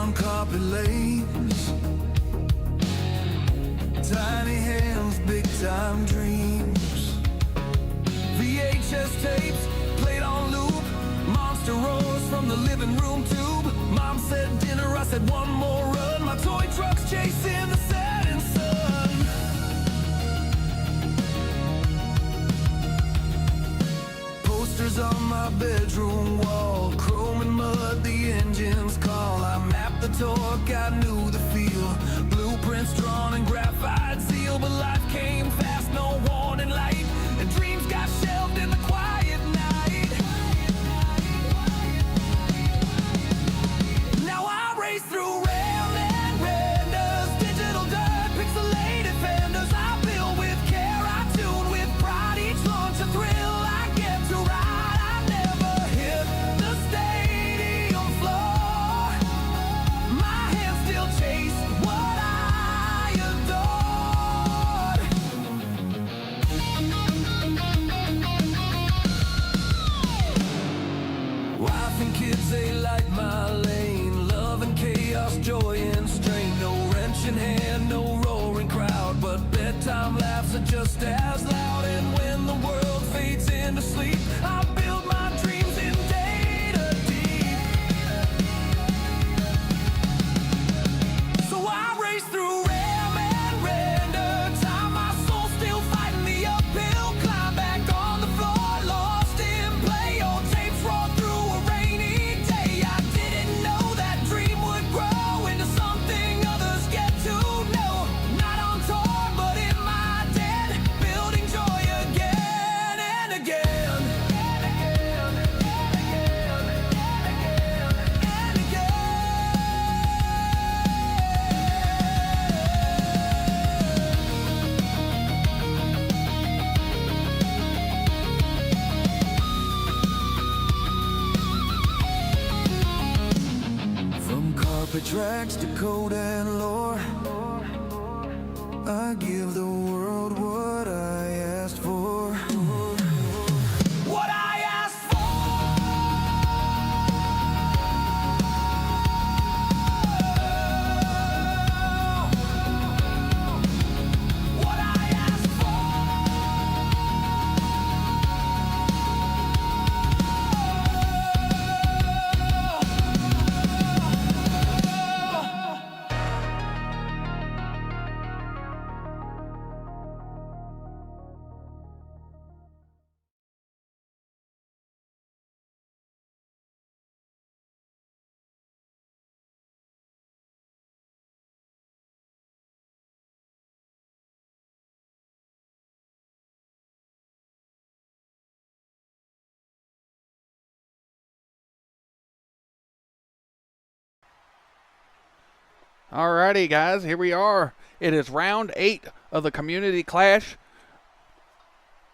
on carpet lanes. Tiny hands, big time dreams. VHS tapes played on loop. Monster roars from the living room tube. Mom said dinner, I said one more run. My toy truck's chasing the setting sun. Posters on my bedroom wall, chrome and mud, the engines call. I mapped the torque, I knew the feel. Blueprints drawn in graphite seal, but life came fast, no warning light, and dreams got shelved in the quiet night. Now I race through rail and renders, digital dirt, pixelated fenders. I build with care, I tune with pride. Each launch a thrill I get to ride. I never hit the stadium floor. My hands still chase what I adored. Wife and kids, they light my lane. Love and chaos, joy and strain. No wrench in hand, no roaring crowd, but bedtime laughs are just as loud. And when the world fades into sleep, I build my dreams in data deep. So I race through ram and render, time my soul still fighting the uphill climb. Back on the floor, lost in play. Old tapes roll through a rainy day. I didn't know that dream would grow into something others get to know. Not on tour, but in my den, building joy again and again. And again, and again, and again, and again. From carpet tracks to code and lore, I give the world what I asked for. What I asked for. What I asked for. Alrighty, guys, here we are. It is round 8 of the Community Clash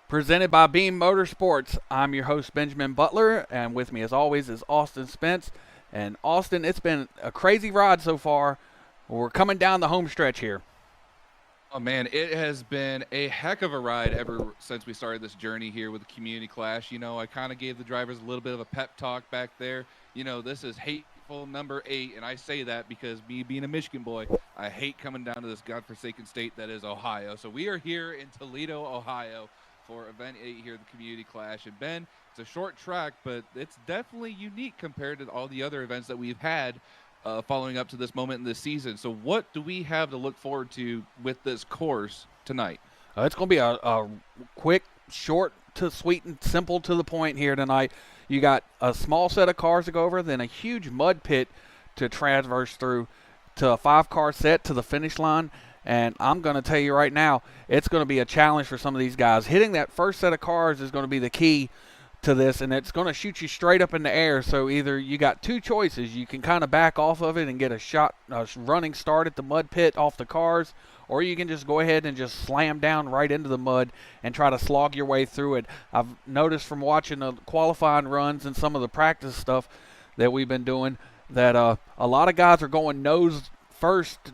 presented by Beam Motorsports. I'm your host, Benjamin Butler, and with me, as always, is Austin Spence. And Austin, it's been a crazy ride so far. We're coming down the home stretch here. Oh man, it has been a heck of a ride ever since we started this journey here with the Community Clash. You know, I kind of gave the drivers a little bit of a pep talk back there. You know, this is hateful number 8, and I say that because me being a Michigan boy, I hate coming down to this godforsaken state that is Ohio. So we are here in Toledo, Ohio for event 8 here at the Community Clash. And Ben, it's a short track, but it's definitely unique compared to all the other events that we've had following up to this moment in this season. So what do we have to look forward to with this course tonight? It's going to be a quick, short to sweet and simple to the point here tonight. You got a small set of cars to go over, then a huge mud pit to traverse through, to a 5-car set to the finish line. And I'm going to tell you right now, it's going to be a challenge for some of these guys. Hitting that first set of cars is going to be the key to this, and it's going to shoot you straight up in the air. So either you got two choices. You can kind of back off of it and get a running start at the mud pit off the cars, or you can just go ahead and just slam down right into the mud and try to slog your way through it. I've noticed from watching the qualifying runs and some of the practice stuff that we've been doing that a lot of guys are going nose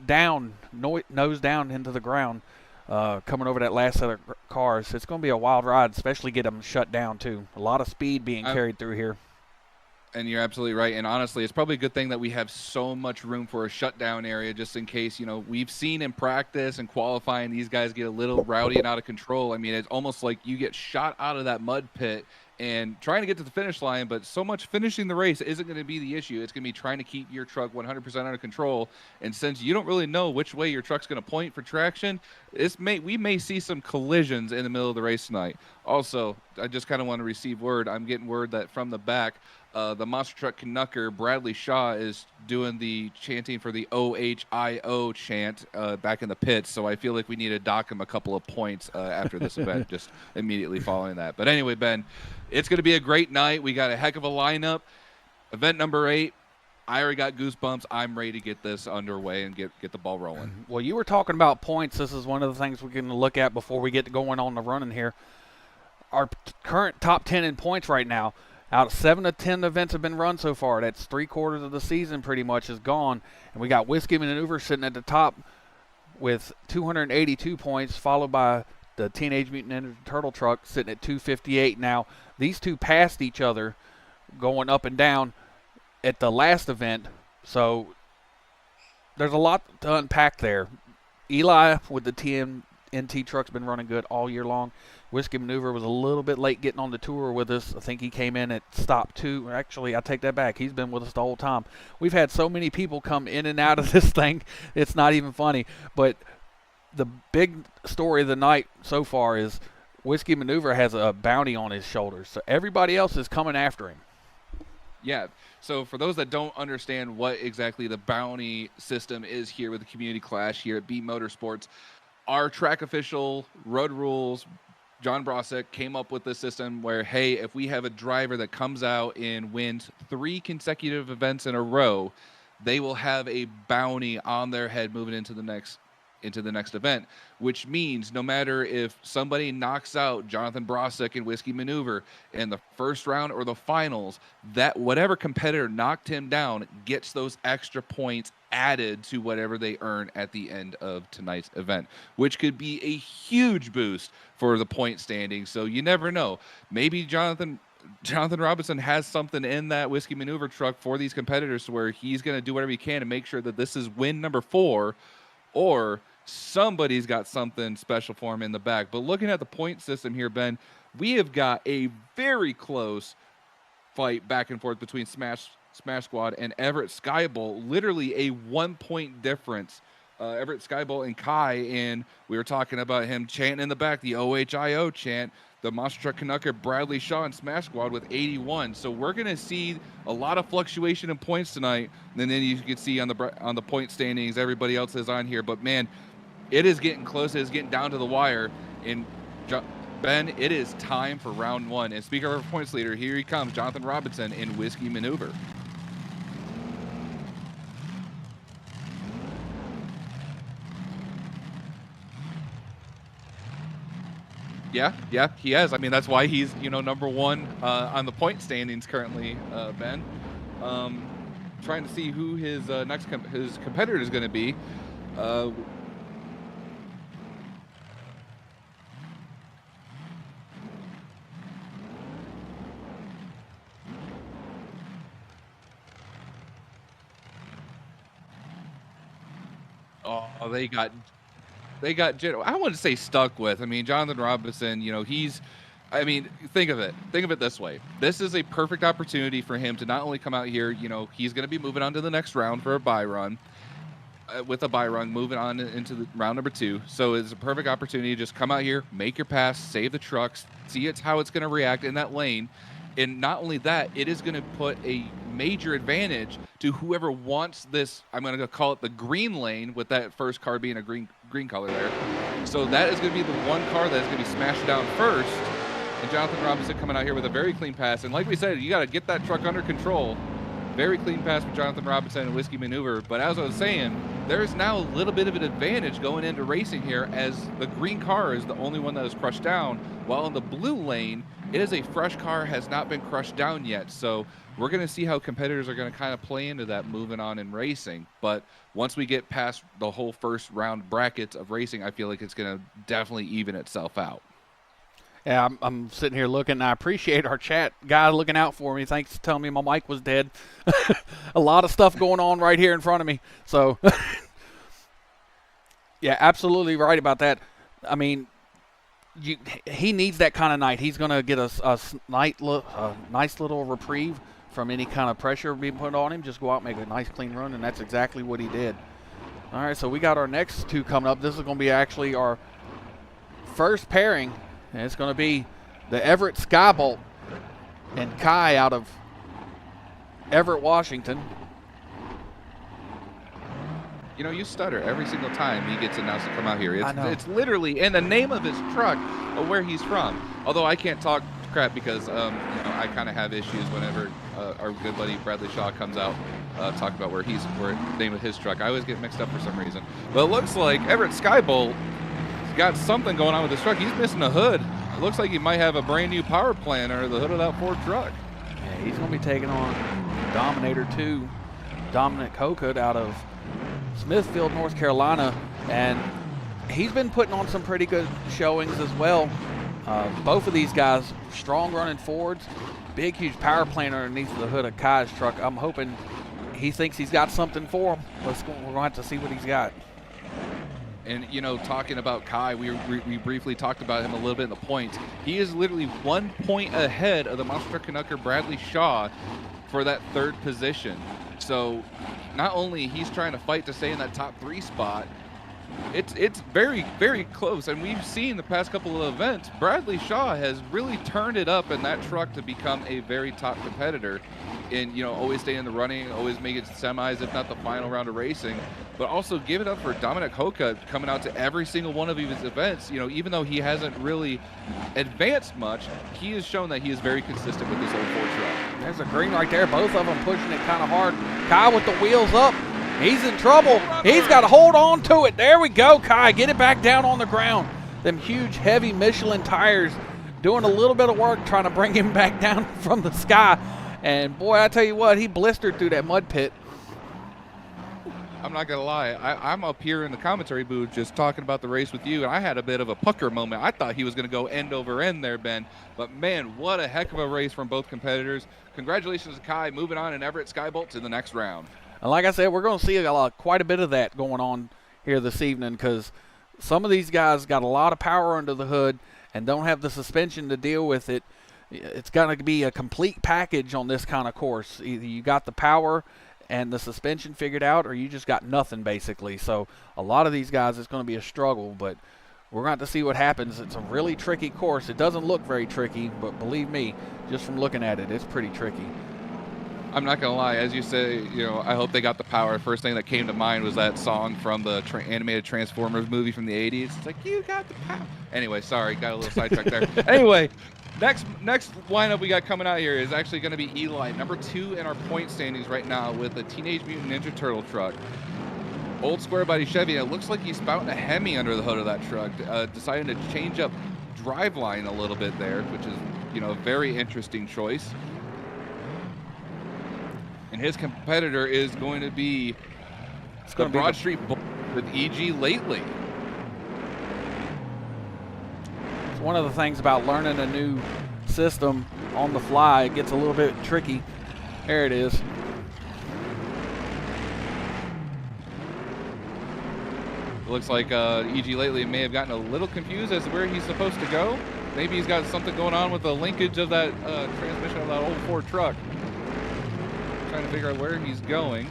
down into the ground, coming over that last set of cars. It's going to be a wild ride, especially get them shut down too. A lot of speed being carried through here. And you're absolutely right. And honestly, it's probably a good thing that we have so much room for a shutdown area just in case, we've seen in practice and qualifying these guys get a little rowdy and out of control. I mean, it's almost like you get shot out of that mud pit and trying to get to the finish line, but so much finishing the race isn't going to be the issue. It's going to be trying to keep your truck 100% under control. And since you don't really know which way your truck's going to point for traction, we may see some collisions in the middle of the race tonight. Also, I just kind of want to receive word. I'm getting word that from the back, the monster truck conductor Bradley Shaw is doing the chanting for the OHIO chant back in the pits. So I feel like we need to dock him a couple of points after this event, just immediately following that. But anyway, Ben, it's going to be a great night. We got a heck of a lineup. Event number 8. I already got goosebumps. I'm ready to get this underway and get the ball rolling. Well, you were talking about points. This is one of the things we're going to look at before we get going on the running here. Our current top 10 in points right now. Out of 7 of 10 events have been run so far. That's 3/4 of the season pretty much is gone. And we got Whiskey Maneuver sitting at the top with 282 points, followed by the Teenage Mutant Ninja Turtle truck sitting at 258 now. These two passed each other going up and down at the last event. So there's a lot to unpack there. Eli with the TNT truck's been running good all year long. Whiskey Maneuver was a little bit late getting on the tour with us. I think he came in at stop 2. Actually, I take that back. He's been with us the whole time. We've had so many people come in and out of this thing, it's not even funny. But the big story of the night so far is Whiskey Maneuver has a bounty on his shoulders. So everybody else is coming after him. Yeah. So for those that don't understand what exactly the bounty system is here with the Community Clash here at Beam Motorsports, our track official, Road Rules, John Brosick came up with this system where, hey, if we have a driver that comes out and wins 3 consecutive events in a row, they will have a bounty on their head moving into the next event, which means no matter if somebody knocks out Jonathan Brosick in Whiskey Maneuver in the first round or the finals, that whatever competitor knocked him down gets those extra points added to whatever they earn at the end of tonight's event, which could be a huge boost for the point standing. So you never know. Maybe Jonathan Robinson has something in that Whiskey Maneuver truck for these competitors to where he's going to do whatever he can to make sure that this is win number 4, or somebody's got something special for him in the back. But looking at the point system here, Ben, we have got a very close fight back and forth between Smash Squad and Everett Skybolt, literally a 1-point difference. Everett Skybolt and Kai, and we were talking about him chanting in the back, the OHIO chant. The Monster Truck Canucker Bradley Shaw and Smash Squad with 81. So we're going to see a lot of fluctuation in points tonight. And then you can see on the point standings, everybody else is on here. But man, it is getting close. It is getting down to the wire. And Ben, it is time for round 1. And speaking of our points leader, here he comes, Jonathan Robinson in Whiskey Maneuver. Yeah, he has. I mean, that's why he's, number 1 on the point standings currently, Ben. Trying to see who his next his competitor is going to be. Oh, they got I wouldn't say stuck with. I mean, Jonathan Robinson, think of it this way. This is a perfect opportunity for him to not only come out here, he's going to be moving on to the next round for a bye run, moving on into the round number 2. So it's a perfect opportunity to just come out here, make your pass, save the trucks, see how it's going to react in that lane. And not only that, it is going to put a major advantage to whoever wants this. I'm going to call it the green lane, with that first car being a green color there. So that is going to be the one car that is going to be smashed down first. And Jonathan Robinson coming out here with a very clean pass. And like we said, you got to get that truck under control. Very clean pass for Jonathan Robinson and Whiskey Maneuver. But as I was saying, there's now a little bit of an advantage going into racing here, as the green car is the only one that is crushed down, while in the blue lane, it is a fresh car, has not been crushed down yet. So we're going to see how competitors are going to kind of play into that moving on in racing. But once we get past the whole first round brackets of racing, I feel like it's going to definitely even itself out. Yeah, I'm sitting here looking, and I appreciate our chat guy looking out for me. Thanks for telling me my mic was dead. A lot of stuff going on right here in front of me. So, yeah, absolutely right about that. I mean, he needs that kind of night. He's going to get a nice little reprieve from any kind of pressure being put on him. Just go out and make a nice clean run, and that's exactly what he did. All right, so we got our next two coming up. This is going to be actually our first pairing, and it's going to be the Everett Skybolt and Kai out of Everett, Washington. You know, you stutter every single time he gets announced to come out here. I know. It's literally in the name of his truck of where he's from. Although I can't talk crap because you know, I kind of have issues whenever our good buddy Bradley Shaw comes out talk about where the name of his truck. I always get mixed up for some reason. But it looks like Everett Skybolt got something going on with his truck. He's missing a hood. It looks like he might have a brand new power plant under the hood of that Ford truck. Yeah, he's going to be taking on Dominator 2, Dominic Kokut out of Smithfield, North Carolina, and he's been putting on some pretty good showings as well. Both of these guys, strong running Fords, big, huge power plant underneath the hood of Kai's truck. I'm hoping he thinks he's got something for him. We're going to have to see what he's got. And, you know, talking about Kai, we briefly talked about him a little bit in the points. He is literally 1 point ahead of the Monster Truck Canucker Bradley Shaw for that third position. So not only he's trying to fight to stay in that top 3 spot, it's very, very close. And we've seen the past couple of events, Bradley Shaw has really turned it up in that truck to become a very top competitor and, you know, always stay in the running, always make it semis, if not the final round of racing. But also give it up for Dominic Hoka coming out to every single one of his events. You know, even though he hasn't really advanced much, he has shown that he is very consistent with this old Ford truck. There's a green right there. Both of them pushing it kind of hard. Kai with the wheels up. He's in trouble. He's got to hold on to it. There we go, Kai. Get it back down on the ground. Them huge, heavy Michelin tires doing a little bit of work trying to bring him back down from the sky. And, boy, I tell you what, he blistered through that mud pit. I'm not going to lie. I'm up here in the commentary booth just talking about the race with you, and I had a bit of a pucker moment. I thought he was going to go end over end there, Ben. But, man, what a heck of a race from both competitors. Congratulations to Kai moving on in Everett Skybolt to the next round. And like I said, we're going to see quite a bit of that going on here this evening because some of these guys got a lot of power under the hood and don't have the suspension to deal with it. It's going to be a complete package on this kind of course. Either you got the power and the suspension figured out, or you just got nothing, basically. So a lot of these guys, it's going to be a struggle, but we're going to have to see what happens. It's a really tricky course. It doesn't look very tricky, but believe me, just from looking at it, it's pretty tricky. I'm not going to lie. As you say, you know, I hope they got the power. First thing that came to mind was that song from the animated Transformers movie from the 80s. It's like, you got the power. Anyway, sorry, got a little sidetracked there. Anyway, next lineup we got coming out here is actually going to be Eli, number 2 in our point standings right now with the Teenage Mutant Ninja Turtle truck. Old square body Chevy. It looks like he's spouting a Hemi under the hood of that truck, deciding to change up driveline a little bit there, which is, you know, a very interesting choice. And his competitor is going to be the Broad Street Bull with E.G. Lately. It's one of the things about learning a new system on the fly. It gets a little bit tricky. There it is. It looks like E.G. Lately may have gotten a little confused as to where he's supposed to go. Maybe he's got something going on with the linkage of that transmission of that old Ford truck. Trying to figure out where he's going.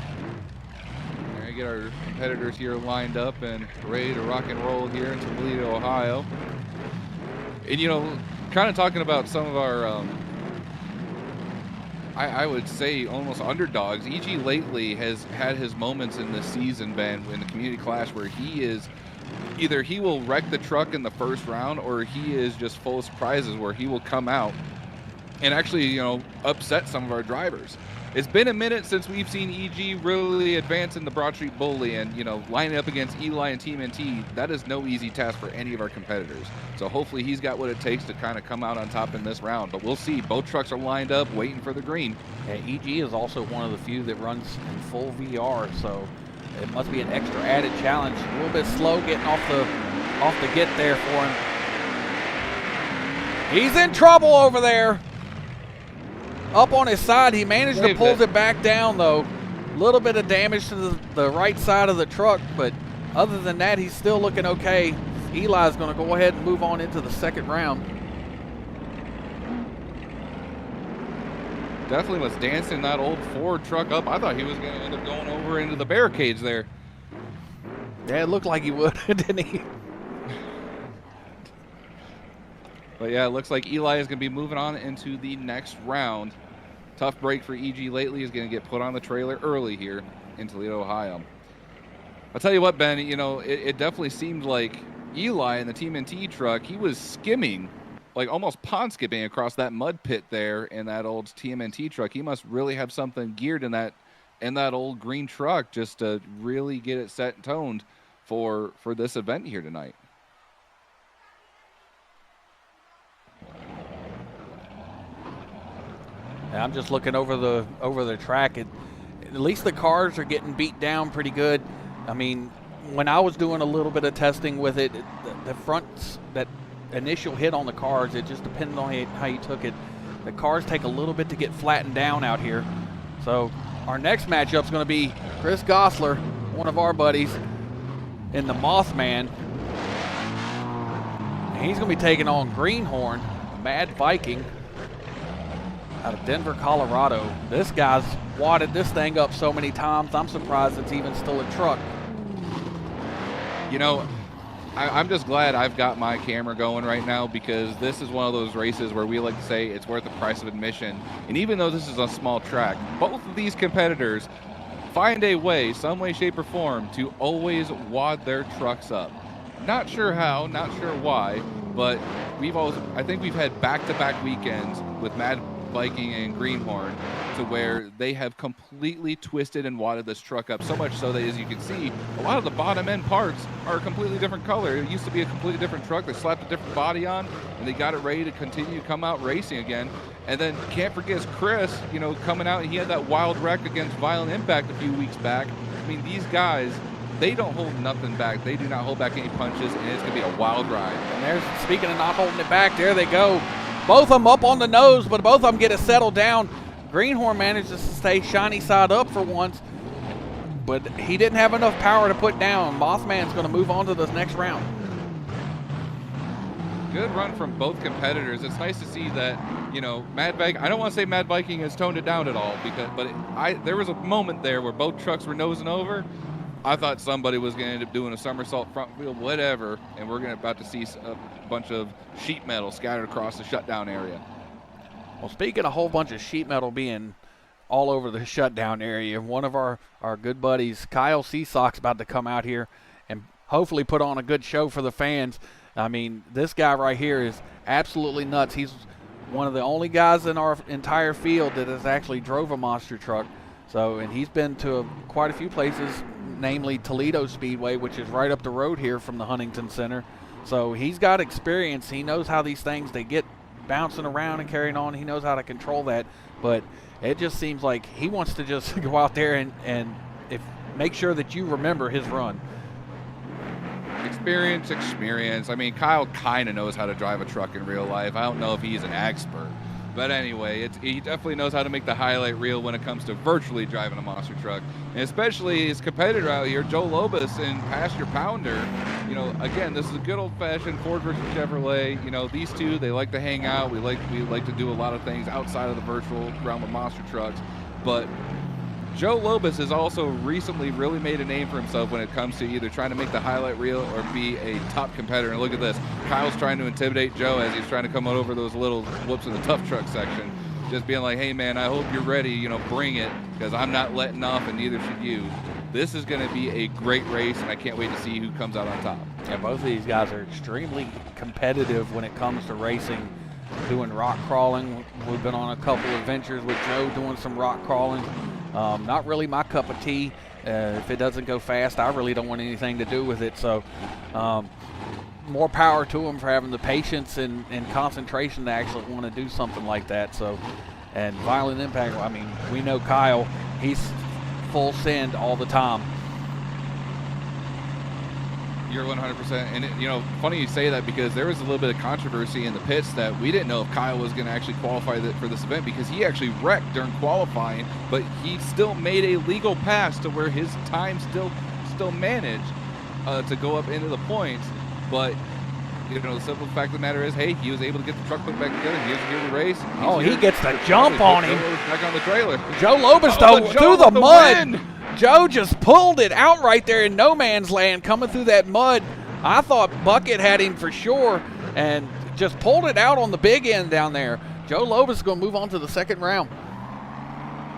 There you get our competitors here lined up and ready to rock and roll here in Toledo, Ohio. And, you know, kind of talking about some of our, I would say almost underdogs. E.G. Lately has had his moments in this season, Ben, in the Community Clash where he is, either he will wreck the truck in the first round or he is just full of surprises where he will come out and actually, you know, upset some of our drivers. It's been a minute since we've seen E.G. really advance in the Broad Street Bully, and, you know, lining up against Eli and Team NT, that is no easy task for any of our competitors. So hopefully he's got what it takes to kind of come out on top in this round. But we'll see. Both trucks are lined up, waiting for the green. Yeah, E.G. is also one of the few that runs in full VR, so it must be an extra added challenge. A little bit slow getting off the get there for him. He's in trouble over there. Up on his side, he managed to pull it back down though. A little bit of damage to the right side of the truck, but other than that, he's still looking okay. Eli's going to go ahead and move on into the second round. Definitely was dancing that old Ford truck up. I thought he was going to end up going over into the barricades there. Yeah, it looked like he would, didn't he? But yeah, it looks like Eli is going to be moving on into the next round. Tough break for EG lately. He's going to get put on the trailer early here in Toledo, Ohio. I'll tell you what, Ben, you know, it definitely seemed like Eli in the TMNT truck, he was skimming, like almost pond skipping across that mud pit there in that old TMNT truck. He must really have something geared in that old green truck just to really get it set and toned for this event here tonight. Yeah, I'm just looking over the track. At least the cars are getting beat down pretty good. I mean, when I was doing a little bit of testing with it, the fronts, that initial hit on the cars, it just depended on how you took it. The cars take a little bit to get flattened down out here. So our next matchup is going to be Chris Gosler, one of our buddies, in the Mothman. And he's going to be taking on Greenhorn, Mad Viking, out of Denver, Colorado. This guy's wadded this thing up so many times, I'm surprised it's even still a truck. You know, I'm just glad I've got my camera going right now, because this is one of those races where we like to say it's worth the price of admission. And even though this is a small track, both of these competitors find a way, some way, shape, or form, to always wad their trucks up. Not sure how, not sure why, but I think we've had back-to-back weekends with Mad Viking and Greenhorn to where they have completely twisted and wadded this truck up, so much so that, as you can see, a lot of the bottom end parts are a completely different color. It used to be a completely different truck. They slapped a different body on, and they got it ready to continue to come out racing again. And then can't forget Chris, you know, coming out, and he had that wild wreck against Violent Impact a few weeks back. I mean, these guys, they don't hold nothing back. They do not hold back any punches, and it's going to be a wild ride. And there's, speaking of not holding it back, there they go. Both of them up on the nose, but both of them get it settled down. Greenhorn manages to stay shiny side up for once, but he didn't have enough power to put down. Mothman's going to move on to the next round. Good run from both competitors. It's nice to see that, you know, Mad Viking, I don't want to say Mad Viking has toned it down at all, but there was a moment there where both trucks were nosing over. I thought somebody was going to end up doing a somersault front wheel, whatever, and we're about to see a bunch of sheet metal scattered across the shutdown area. Well, speaking of a whole bunch of sheet metal being all over the shutdown area, one of our good buddies, Kyle Seasock's about to come out here and hopefully put on a good show for the fans. I mean, this guy right here is absolutely nuts. He's one of the only guys in our entire field that has actually drove a monster truck. So, and he's been to quite a few places, namely Toledo Speedway, which is right up the road here from the Huntington Center. So he's got experience. He knows how these things, they get bouncing around and carrying on. He knows how to control that. But it just seems like he wants to just go out there and make sure that you remember his run. Experience. I mean, Kyle kind of knows how to drive a truck in real life. I don't know if he's an expert. But anyway, he definitely knows how to make the highlight reel when it comes to virtually driving a monster truck. And especially his competitor out here, Joe Lobus in Pasture Pounder. You know, again, this is a good old-fashioned Ford versus Chevrolet. You know, these two, they like to hang out. We like to do a lot of things outside of the virtual realm of monster trucks. But Joe Lobus has also recently really made a name for himself when it comes to either trying to make the highlight reel or be a top competitor. And look at this. Kyle's trying to intimidate Joe as he's trying to come over those little whoops in the tough truck section. Just being like, hey, man, I hope you're ready. You know, bring it, because I'm not letting off, and neither should you. This is going to be a great race, and I can't wait to see who comes out on top. Yeah, both of these guys are extremely competitive when it comes to racing, doing rock crawling. We've been on a couple of adventures with Joe doing some rock crawling. Not really my cup of tea. If it doesn't go fast, I really don't want anything to do with it. So more power to him for having the patience and concentration to actually want to do something like that. So, and Violent Impact, I mean, we know Kyle, he's full send all the time. You're 100%. And, funny you say that because there was a little bit of controversy in the pits that we didn't know if Kyle was going to actually qualify for this event because he actually wrecked during qualifying, but he still made a legal pass to where his time still managed to go up into the points. But, the simple fact of the matter is, hey, he was able to get the truck put back together. He was here to race. He gets the jump on him. Back on the trailer. Joe Lobos, through the mud. Joe just pulled it out right there in no man's land, coming through that mud. I thought Bucket had him for sure and just pulled it out on the big end down there. Joe Lobos is going to move on to the second round.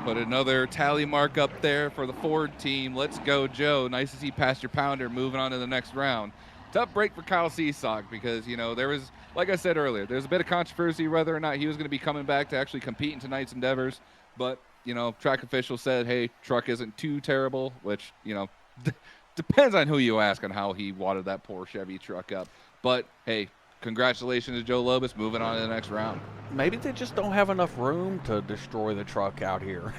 Put another tally mark up there for the Ford team. Let's go, Joe. Nice to see Pastor Pounder moving on to the next round. Tough break for Kyle Seesock because, there was, like I said earlier, there's a bit of controversy whether or not he was going to be coming back to actually compete in tonight's endeavors. But, track officials said, hey, truck isn't too terrible, which, depends on who you ask on how he wadded that poor Chevy truck up. But, hey, congratulations to Joe Lobos moving on to the next round. Maybe they just don't have enough room to destroy the truck out here.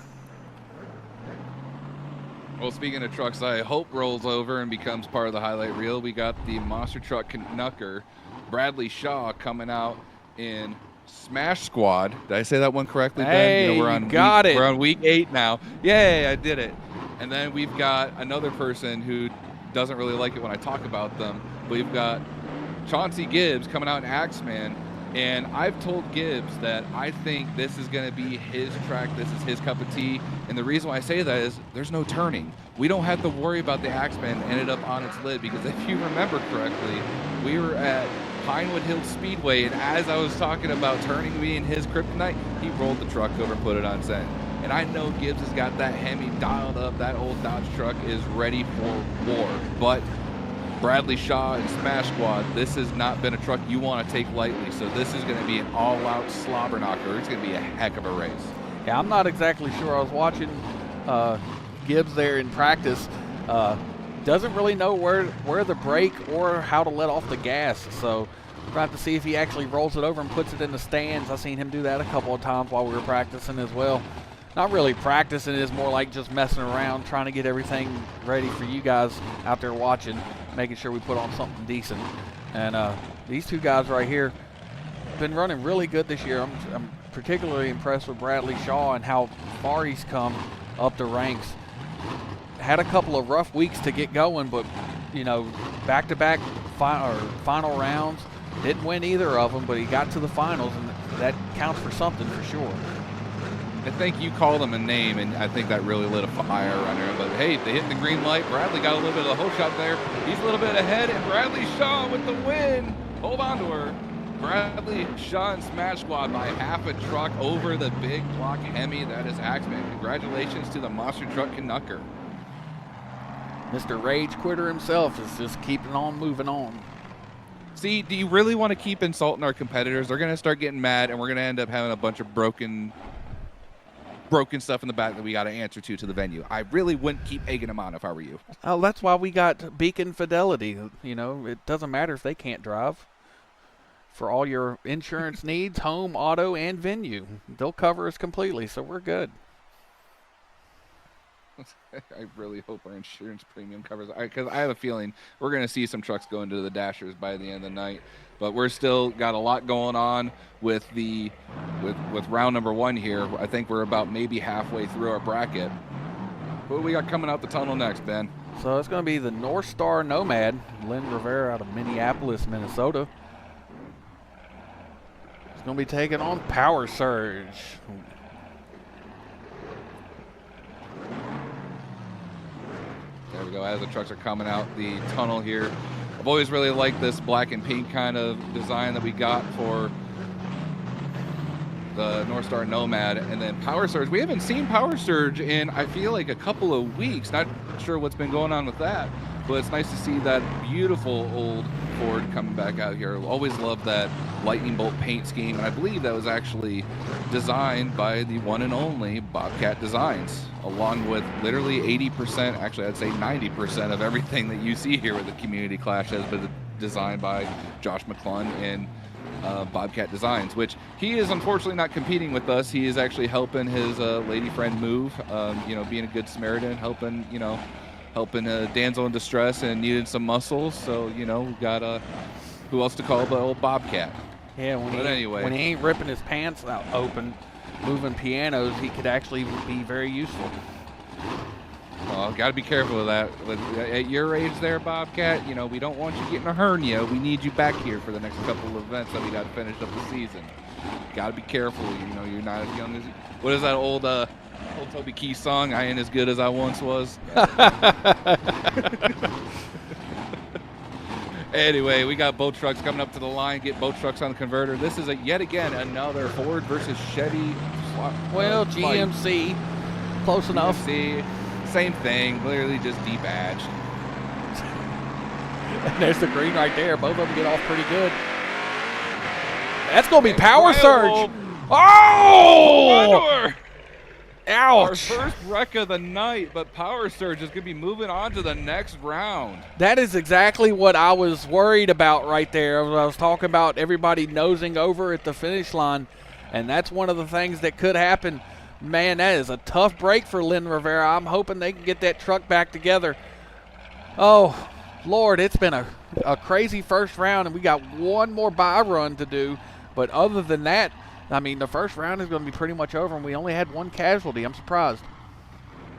Well, speaking of trucks, I hope rolls over and becomes part of the highlight reel. We got the monster truck Knucker, Bradley Shaw, coming out in Smash Squad. Did I say that one correctly, Ben? Hey, we're on week 8 now. Yay, I did it. And then we've got another person who doesn't really like it when I talk about them. We've got Chauncey Gibbs coming out in Axeman. And I've told Gibbs that I think this is going to be his track. This is his cup of tea. And the reason why I say that is there's no turning. We don't have to worry about the Axeman ended up on its lid because if you remember correctly, we were at Pinewood Hill Speedway, and as I was talking about turning being his kryptonite, he rolled the truck over and put it on send. And I know Gibbs has got that Hemi dialed up. That old Dodge truck is ready for war. But Bradley Shaw and Smash Squad, this has not been a truck you want to take lightly. So this is going to be an all-out slobber knocker. It's going to be a heck of a race. Yeah, I'm not exactly sure. I was watching Gibbs there in practice. Doesn't really know where the brake or how to let off the gas. So we're going to have to see if he actually rolls it over and puts it in the stands. I've seen him do that a couple of times while we were practicing as well. Not really practicing, it's more like just messing around, trying to get everything ready for you guys out there watching, making sure we put on something decent. And these two guys right here have been running really good this year. I'm particularly impressed with Bradley Shaw and how far he's come up the ranks. Had a couple of rough weeks to get going, but, back-to-back final rounds. Didn't win either of them, but he got to the finals, and that counts for something for sure. I think you called him a name, and I think that really lit a fire under him. But, hey, they hit the green light. Bradley got a little bit of the whole shot there. He's a little bit ahead, and Bradley Shaw with the win. Hold on to her. Bradley Shaw and Smash Squad by half a truck over the big block Hemi. That is Axeman. Congratulations to the monster truck Knucker. Mr. Rage Quitter himself is just keeping on moving on. See, do you really want to keep insulting our competitors? They're going to start getting mad, and we're going to end up having a bunch of broken stuff in the back that we got to answer to the venue. I really wouldn't keep egging them on if I were you. Oh, that's why we got Beacon Fidelity. It doesn't matter if they can't drive. For all your insurance needs, home, auto, and venue, they'll cover us completely, so we're good. I really hope our insurance premium covers it, because I have a feeling we're going to see some trucks go into the Dashers by the end of the night. But we're still got a lot going on with with round number 1 here. I think we're about maybe halfway through our bracket. What do we got coming out the tunnel next, Ben? So it's going to be the North Star Nomad, Lynn Rivera out of Minneapolis, Minnesota. It's going to be taking on Power Surge. There we go. As the trucks are coming out the tunnel here, I've always really liked this black and pink kind of design that we got for the North Star Nomad. And then Power Surge, we haven't seen Power Surge in, I feel like, a couple of weeks. Not sure what's been going on with that, but it's nice to see that beautiful old Ford coming back out here. Always loved that lightning bolt paint scheme, and I believe that was actually designed by the one and only Bobcat Designs, along with literally 80%, actually I'd say 90% of everything that you see here with the Community Clash has been designed by Josh McClung and Bobcat Designs, which he is unfortunately not competing with us. He is actually helping his lady friend move, being a good Samaritan, helping, helping a damsel in distress and needed some muscles. So, you know, we got who else to call but old Bobcat. Yeah, when he ain't ripping his pants out open, moving pianos, he could actually be very useful. Well, got to be careful with that. At your age there, Bobcat, you know, we don't want you getting a hernia. We need you back here for the next couple of events that we got finished up the season. Got to be careful. You know, you're not as young as... What is that old Toby Keith song? I ain't as good as I once was. Anyway, we got boat trucks coming up to the line. Get boat trucks on the converter. This is yet again another Ford versus Chevy. Well, GMC, close enough. GMC, same thing. Clearly just debadged. And there's the green right there. Both of them get off pretty good. That's going to be power surge. Oh! Ouch. Our first wreck of the night, but Power Surge is going to be moving on to the next round. That is exactly what I was worried about right there. I was talking about everybody nosing over at the finish line, and that's one of the things that could happen. Man, that is a tough break for Lynn Rivera. I'm hoping they can get that truck back together. Oh, Lord, it's been a crazy first round, and we got one more bye run to do. But other than that, I mean, the first round is going to be pretty much over, and we only had one casualty. I'm surprised.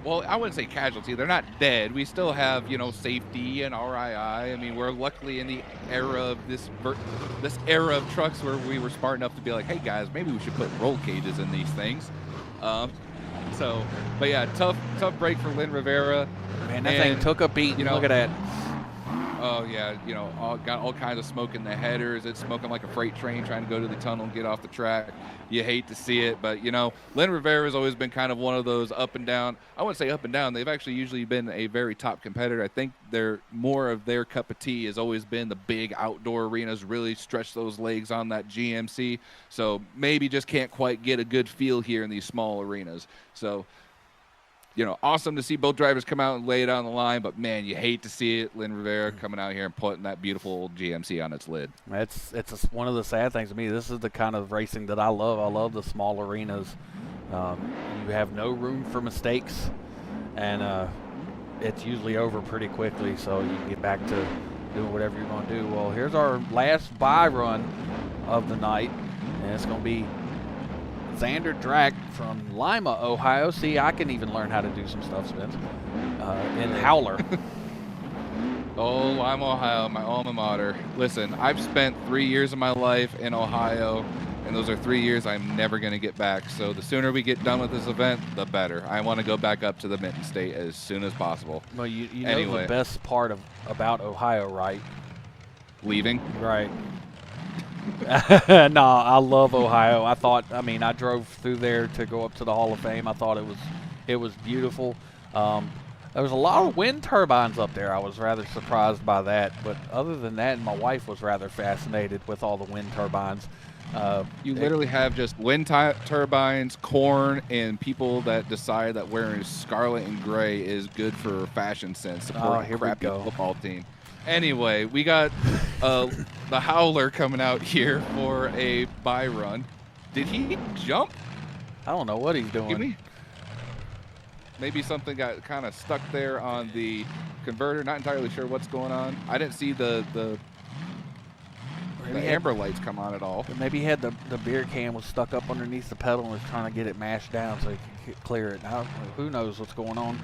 Well, I wouldn't say casualty. They're not dead. We still have, you know, safety and RII. I mean, we're luckily in the era of this era of trucks where we were smart enough to be like, hey, guys, maybe we should put roll cages in these things. But yeah, tough break for Lynn Rivera. Man, that thing took a beat. You know, look at that. Oh, yeah, you know, got all kinds of smoke in the headers. It's smoking like a freight train trying to go to the tunnel and get off the track. You hate to see it, but, you know, Lynn Rivera has always been kind of one of those up and down. I wouldn't say up and down. They've actually usually been a very top competitor. I think more of their cup of tea has always been the big outdoor arenas, really stretch those legs on that GMC. So maybe just can't quite get a good feel here in these small arenas. So, you know, awesome to see both drivers come out and lay it on the line, but, man, you hate to see it. Lynn Rivera coming out here and putting that beautiful old GMC on its lid. It's one of the sad things to me. This is the kind of racing that I love. I love the small arenas. You have no room for mistakes, and it's usually over pretty quickly, so you can get back to doing whatever you're going to do. Well, here's our last bye run of the night, and it's going to be Xander Drack from Lima, Ohio. See, I can even learn how to do some stuff, Spence. In Howler. Oh, Lima, Ohio, my alma mater. Listen, I've spent 3 years of my life in Ohio, and those are 3 years I'm never going to get back. So the sooner we get done with this event, the better. I want to go back up to the Mitten State as soon as possible. Well, you know the best part about Ohio, right? Leaving? Right. No, I love Ohio. I drove through there to go up to the Hall of Fame. I thought it was beautiful. There was a lot of wind turbines up there. I was rather surprised by that. But other than that, my wife was rather fascinated with all the wind turbines. You literally have just wind turbines, corn, and people that decide that wearing scarlet and gray is good for fashion sense. Supporting a crappy football team. Anyway, we got the Howler coming out here for a bye run. Did he jump? I don't know what he's doing. Maybe something got kind of stuck there on the converter. Not entirely sure what's going on. I didn't see the amber lights come on at all. Maybe he had the beer can was stuck up underneath the pedal and was trying to get it mashed down so he could clear it. Now, who knows what's going on?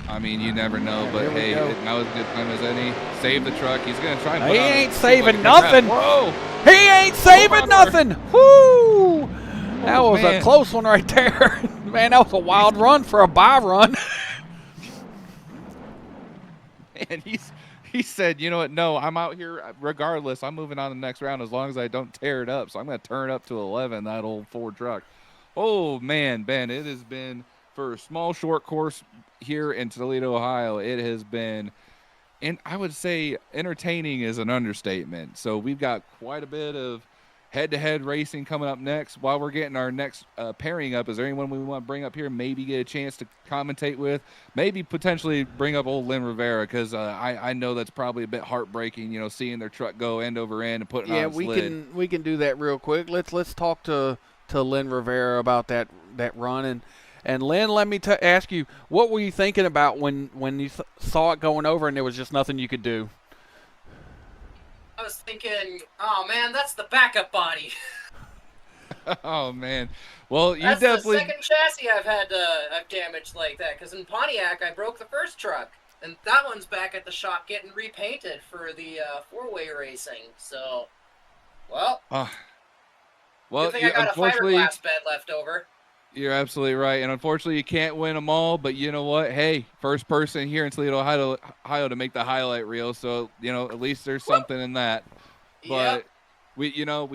I mean, you never know, but hey, now is as good time as any. Save the truck. He's going to try and put He on ain't saving nothing. Whoa! He ain't saving nothing. Whoo! That was a close one right there. Man, that was a wild run for a bye run. And he said, you know what, no, I'm out here regardless. I'm moving on to the next round as long as I don't tear it up. So I'm going to turn it up to 11, that old Ford truck. Oh, man, Ben, it has been, for a small, short course here in Toledo, Ohio, it has been, and I would say entertaining is an understatement. So we've got quite a bit of head-to-head racing coming up next. While we're getting our next pairing up, is there anyone we want to bring up here, maybe get a chance to commentate with, maybe potentially bring up old Lynn Rivera, because I know that's probably a bit heartbreaking, you know, seeing their truck go end over end and putting on its lid. we can do that real quick. Let's talk to Lynn Rivera about that run, and And Lynn, let me ask you, what were you thinking about when you saw it going over and there was just nothing you could do? I was thinking, oh man, that's the backup body. Oh man, well you That's definitely. the second chassis I've damaged like that. Because in Pontiac, I broke the first truck, and that one's back at the shop getting repainted for the four-way racing. So, well, Well, good thing I got a unfortunately, fiberglass bed left over. you're absolutely right, and unfortunately, you can't win them all. But you know what? Hey, first person here in Toledo, Ohio, to make the highlight reel. So at least there's something in that. But we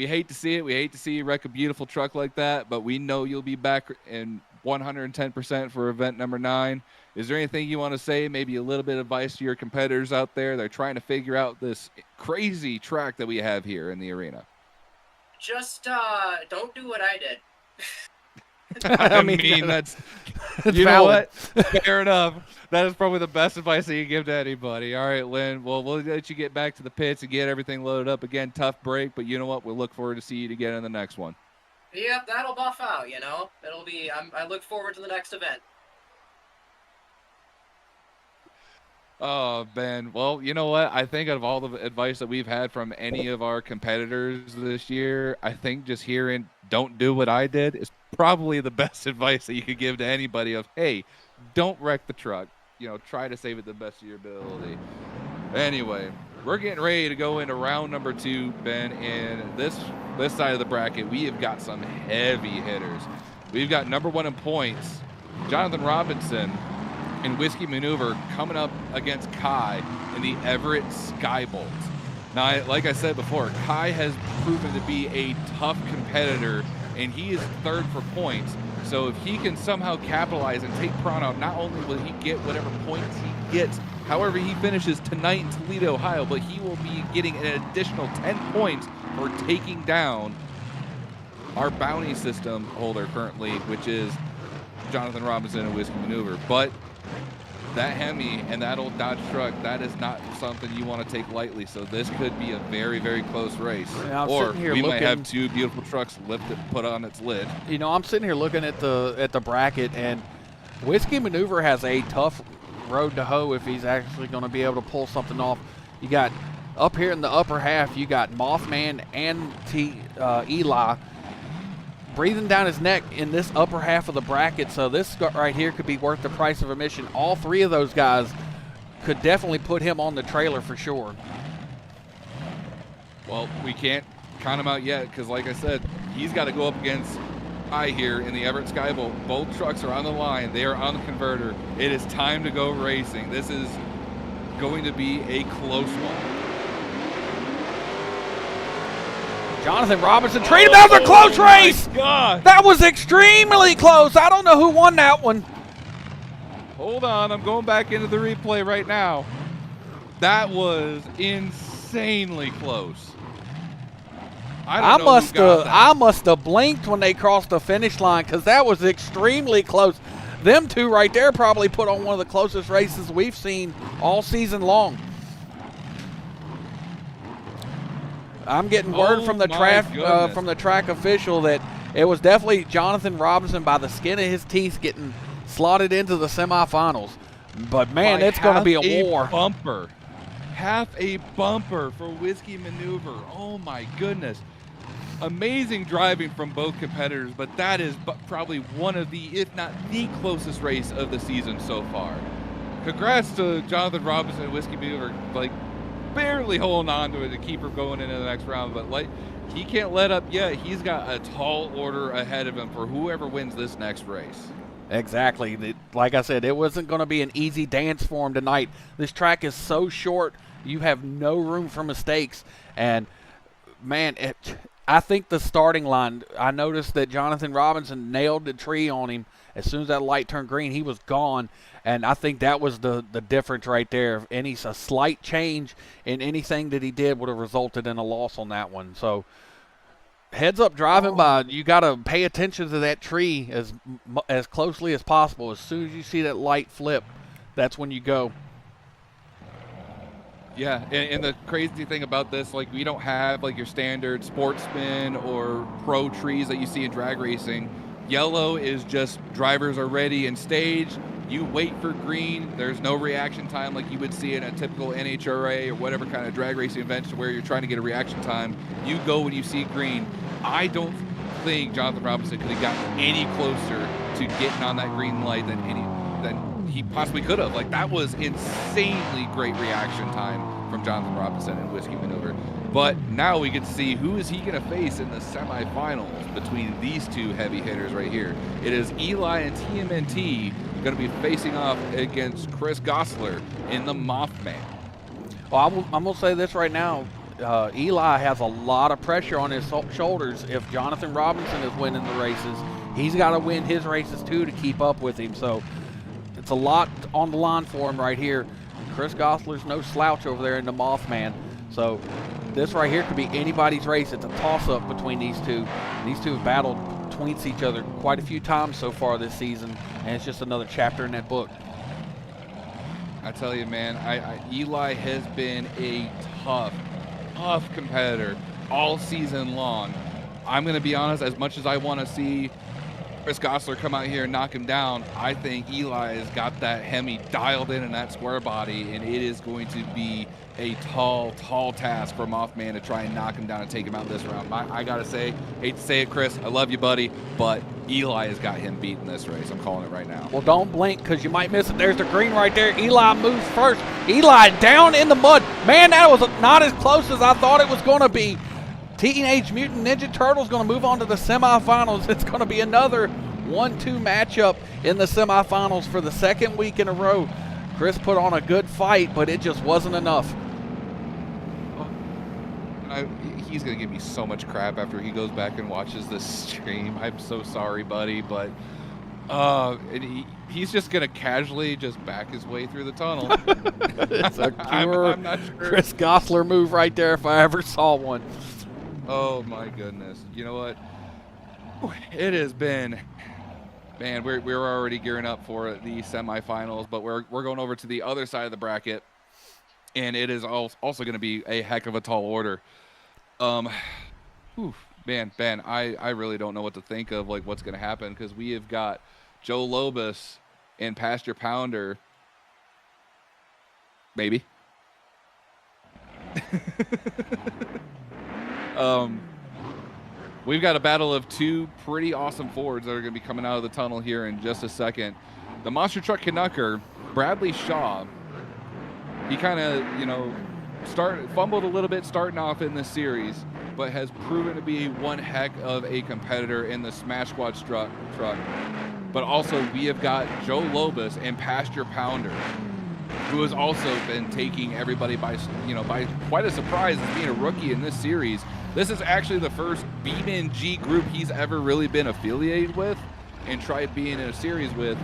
hate to see it. We hate to see you wreck a beautiful truck like that. But we know you'll be back in 110% for event number 9. Is there anything you want to say? Maybe a little bit of advice to your competitors out there. They're trying to figure out this crazy track that we have here in the arena. Just don't do what I did. I mean, that's you know what? Fair enough. That is probably the best advice that you give to anybody. All right, Lynn. Well, we'll let you get back to the pits and get everything loaded up again. Tough break, but you know what? We'll look forward to see you again in the next one. Yep, that'll buff out. It'll be. I look forward to the next event. Oh, Ben. Well, you know what? I think of all the advice that we've had from any of our competitors this year, I think just hearing "don't do what I did" is probably the best advice that you could give to anybody of, hey, don't wreck the truck. Try to save it the best of your ability. Anyway, we're getting ready to go into round number 2, Ben. And this side of the bracket, we have got some heavy hitters. We've got number 1 in points, Jonathan Robinson in Whiskey Maneuver, coming up against Kai in the Everett Skybolt. Now, like I said before, Kai has proven to be a tough competitor, and he is 3rd for points. So if he can somehow capitalize and take Prawn out, not only will he get whatever points he gets, however he finishes tonight in Toledo, Ohio, but he will be getting an additional 10 points for taking down our bounty system holder currently, which is Jonathan Robinson and Whiskey Maneuver. But that Hemi and that old Dodge truck, that is not something you want to take lightly. So this could be a very, very close race. Yeah, or we might have 2 beautiful trucks put on its lid. I'm sitting here looking at the bracket, and Whiskey Maneuver has a tough road to hoe if he's actually going to be able to pull something off. You got up here in the upper half, you got Mothman and Eli breathing down his neck in this upper half of the bracket. So this right here could be worth the price of admission. All 3 of those guys could definitely put him on the trailer for sure. Well, we can't count him out yet because, like I said, he's got to go up against I here in the Everett Skybolt. Both trucks are on the line. They are on the converter. It is time to go racing. This is going to be a close one. Jonathan Robinson treated that was a close race. God. That was extremely close. I don't know who won that one. Hold on, I'm going back into the replay right now. That was insanely close. I must have blinked when they crossed the finish line because that was extremely close. Them 2 right there probably put on one of the closest races we've seen all season long. I'm getting word from the track official that it was definitely Jonathan Robinson by the skin of his teeth getting slotted into the semifinals. But man, it's going to be a war. Half a bumper for Whiskey Maneuver. Oh my goodness. Amazing driving from both competitors, but that is probably one of the, if not the closest race of the season so far. Congrats to Jonathan Robinson and Whiskey Maneuver, barely holding on to it to keep her going into the next round, but he can't let up yet. He's got a tall order ahead of him for whoever wins this next race. Exactly. Like I said, it wasn't going to be an easy dance for him tonight. This track is so short, you have no room for mistakes. And, man, I think the starting line, I noticed that Jonathan Robinson nailed the tree on him. As soon as that light turned green, he was gone. And I think that was the difference right there. A slight change in anything that he did would have resulted in a loss on that one. So, heads up driving by, you got to pay attention to that tree as closely as possible. As soon as you see that light flip, that's when you go. Yeah, and the crazy thing about this, we don't have your standard sportsman or pro trees that you see in drag racing. Yellow is just drivers are ready and staged. You wait for green. There's no reaction time like you would see in a typical NHRA or whatever kind of drag racing event where you're trying to get a reaction time. You go when you see green. I don't think Jonathan Robinson could have gotten any closer to getting on that green light than he possibly could have. Like, that was insanely great reaction time from Jonathan Robinson and Whiskey Maneuver. But now we get to see who is he going to face in the semifinals between these two heavy hitters right here. It is Eli and TMNT going to be facing off against Chris Gosler in the Mothman. Well, I'm going to say this right now. Eli has a lot of pressure on his shoulders. If Jonathan Robinson is winning the races, he's got to win his races too to keep up with him. So it's a lot on the line for him right here. Chris Gosler's no slouch over there in the Mothman. So this right here could be anybody's race. It's a toss-up between these two. These two have battled between each other quite a few times so far this season, and it's just another chapter in that book. I tell you, man, Eli has been a tough competitor all season long. I'm going to be honest, as much as I want to see Chris Gosler come out here and knock him down, I think Eli has got that Hemi dialed in that square body, and it is going to be a tall task for Mothman to try and knock him down and take him out this round. I got to say, hate to say it, Chris, I love you, buddy, but Eli has got him beat in this race. I'm calling it right now. Well, don't blink because you might miss it. There's the green right there. Eli moves first. Eli down in the mud. Man, that was not as close as I thought it was going to be. Teenage Mutant Ninja Turtles going to move on to the semifinals. It's going to be another 1-2 matchup in the semifinals for the second week in a row. Chris put on a good fight, but it just wasn't enough. He's going to give me so much crap after he goes back and watches this stream. I'm so sorry, buddy, but he's just going to casually just back his way through the tunnel. It's a pure I'm not sure. Chris Gosler move right there if I ever saw one. Oh, my goodness. You know what? It has been... Man, we're already gearing up for the semifinals, but we're going over to the other side of the bracket, and it is also going to be a heck of a tall order. Man, Ben, I really don't know what to think of, like, what's going to happen, because we have got Joe Lobus and Pastor Pounder. Maybe. We've got a battle of two pretty awesome Fords that are going to be coming out of the tunnel here in just a second. The Monster Truck Canucker, Bradley Shaw, he kind of, fumbled a little bit starting off in this series, but has proven to be one heck of a competitor in the Smash Squad truck. But also, we have got Joe Lobus and Pastor Pounder, who has also been taking everybody by quite a surprise as being a rookie in this series. This is actually the first BeamNG group he's ever really been affiliated with and tried being in a series with,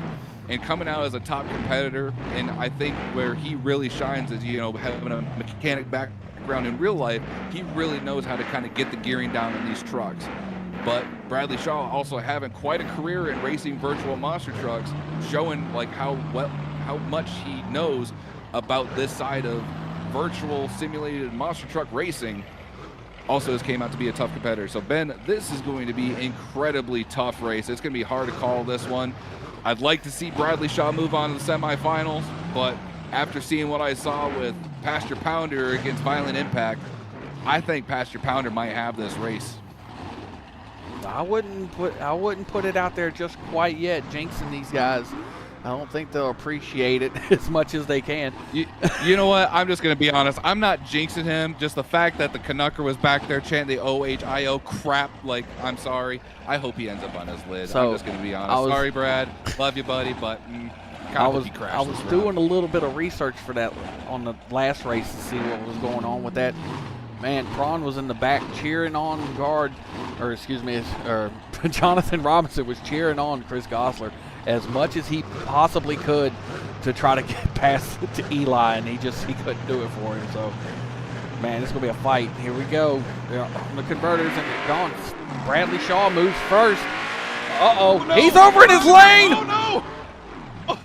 and coming out as a top competitor. And I think where he really shines is, having a mechanic background in real life, he really knows how to kind of get the gearing down in these trucks. But Bradley Shaw also having quite a career in racing virtual monster trucks, showing like how much he knows about this side of virtual simulated monster truck racing. Also has came out to be a tough competitor. So Ben, this is going to be incredibly tough race. It's going to be hard to call this one. I'd like to see Bradley Shaw move on to the semifinals, but after seeing what I saw with Pastor Pounder against Violent Impact, I think Pastor Pounder might have this race. I wouldn't put it out there just quite yet, jinxing these guys. I don't think they'll appreciate it as much as they can. You know what? I'm just going to be honest. I'm not jinxing him. Just the fact that the Canucker was back there chanting the OHIO crap, like, I'm sorry. I hope he ends up on his lid. So, I'm just going to be honest. Sorry, Brad. Love you, buddy, but I was doing a little bit of research for that on the last race to see what was going on with that. Man, Prawn was in the back cheering on Jonathan Robinson was cheering on Chris Gosler as much as he possibly could to try to get past to Eli, and he couldn't do it for him. So, man, it's going to be a fight. Here we go. They're on the converters, and they're gone. Bradley Shaw moves first. Uh-oh. No. He's over in his lane. Oh, no.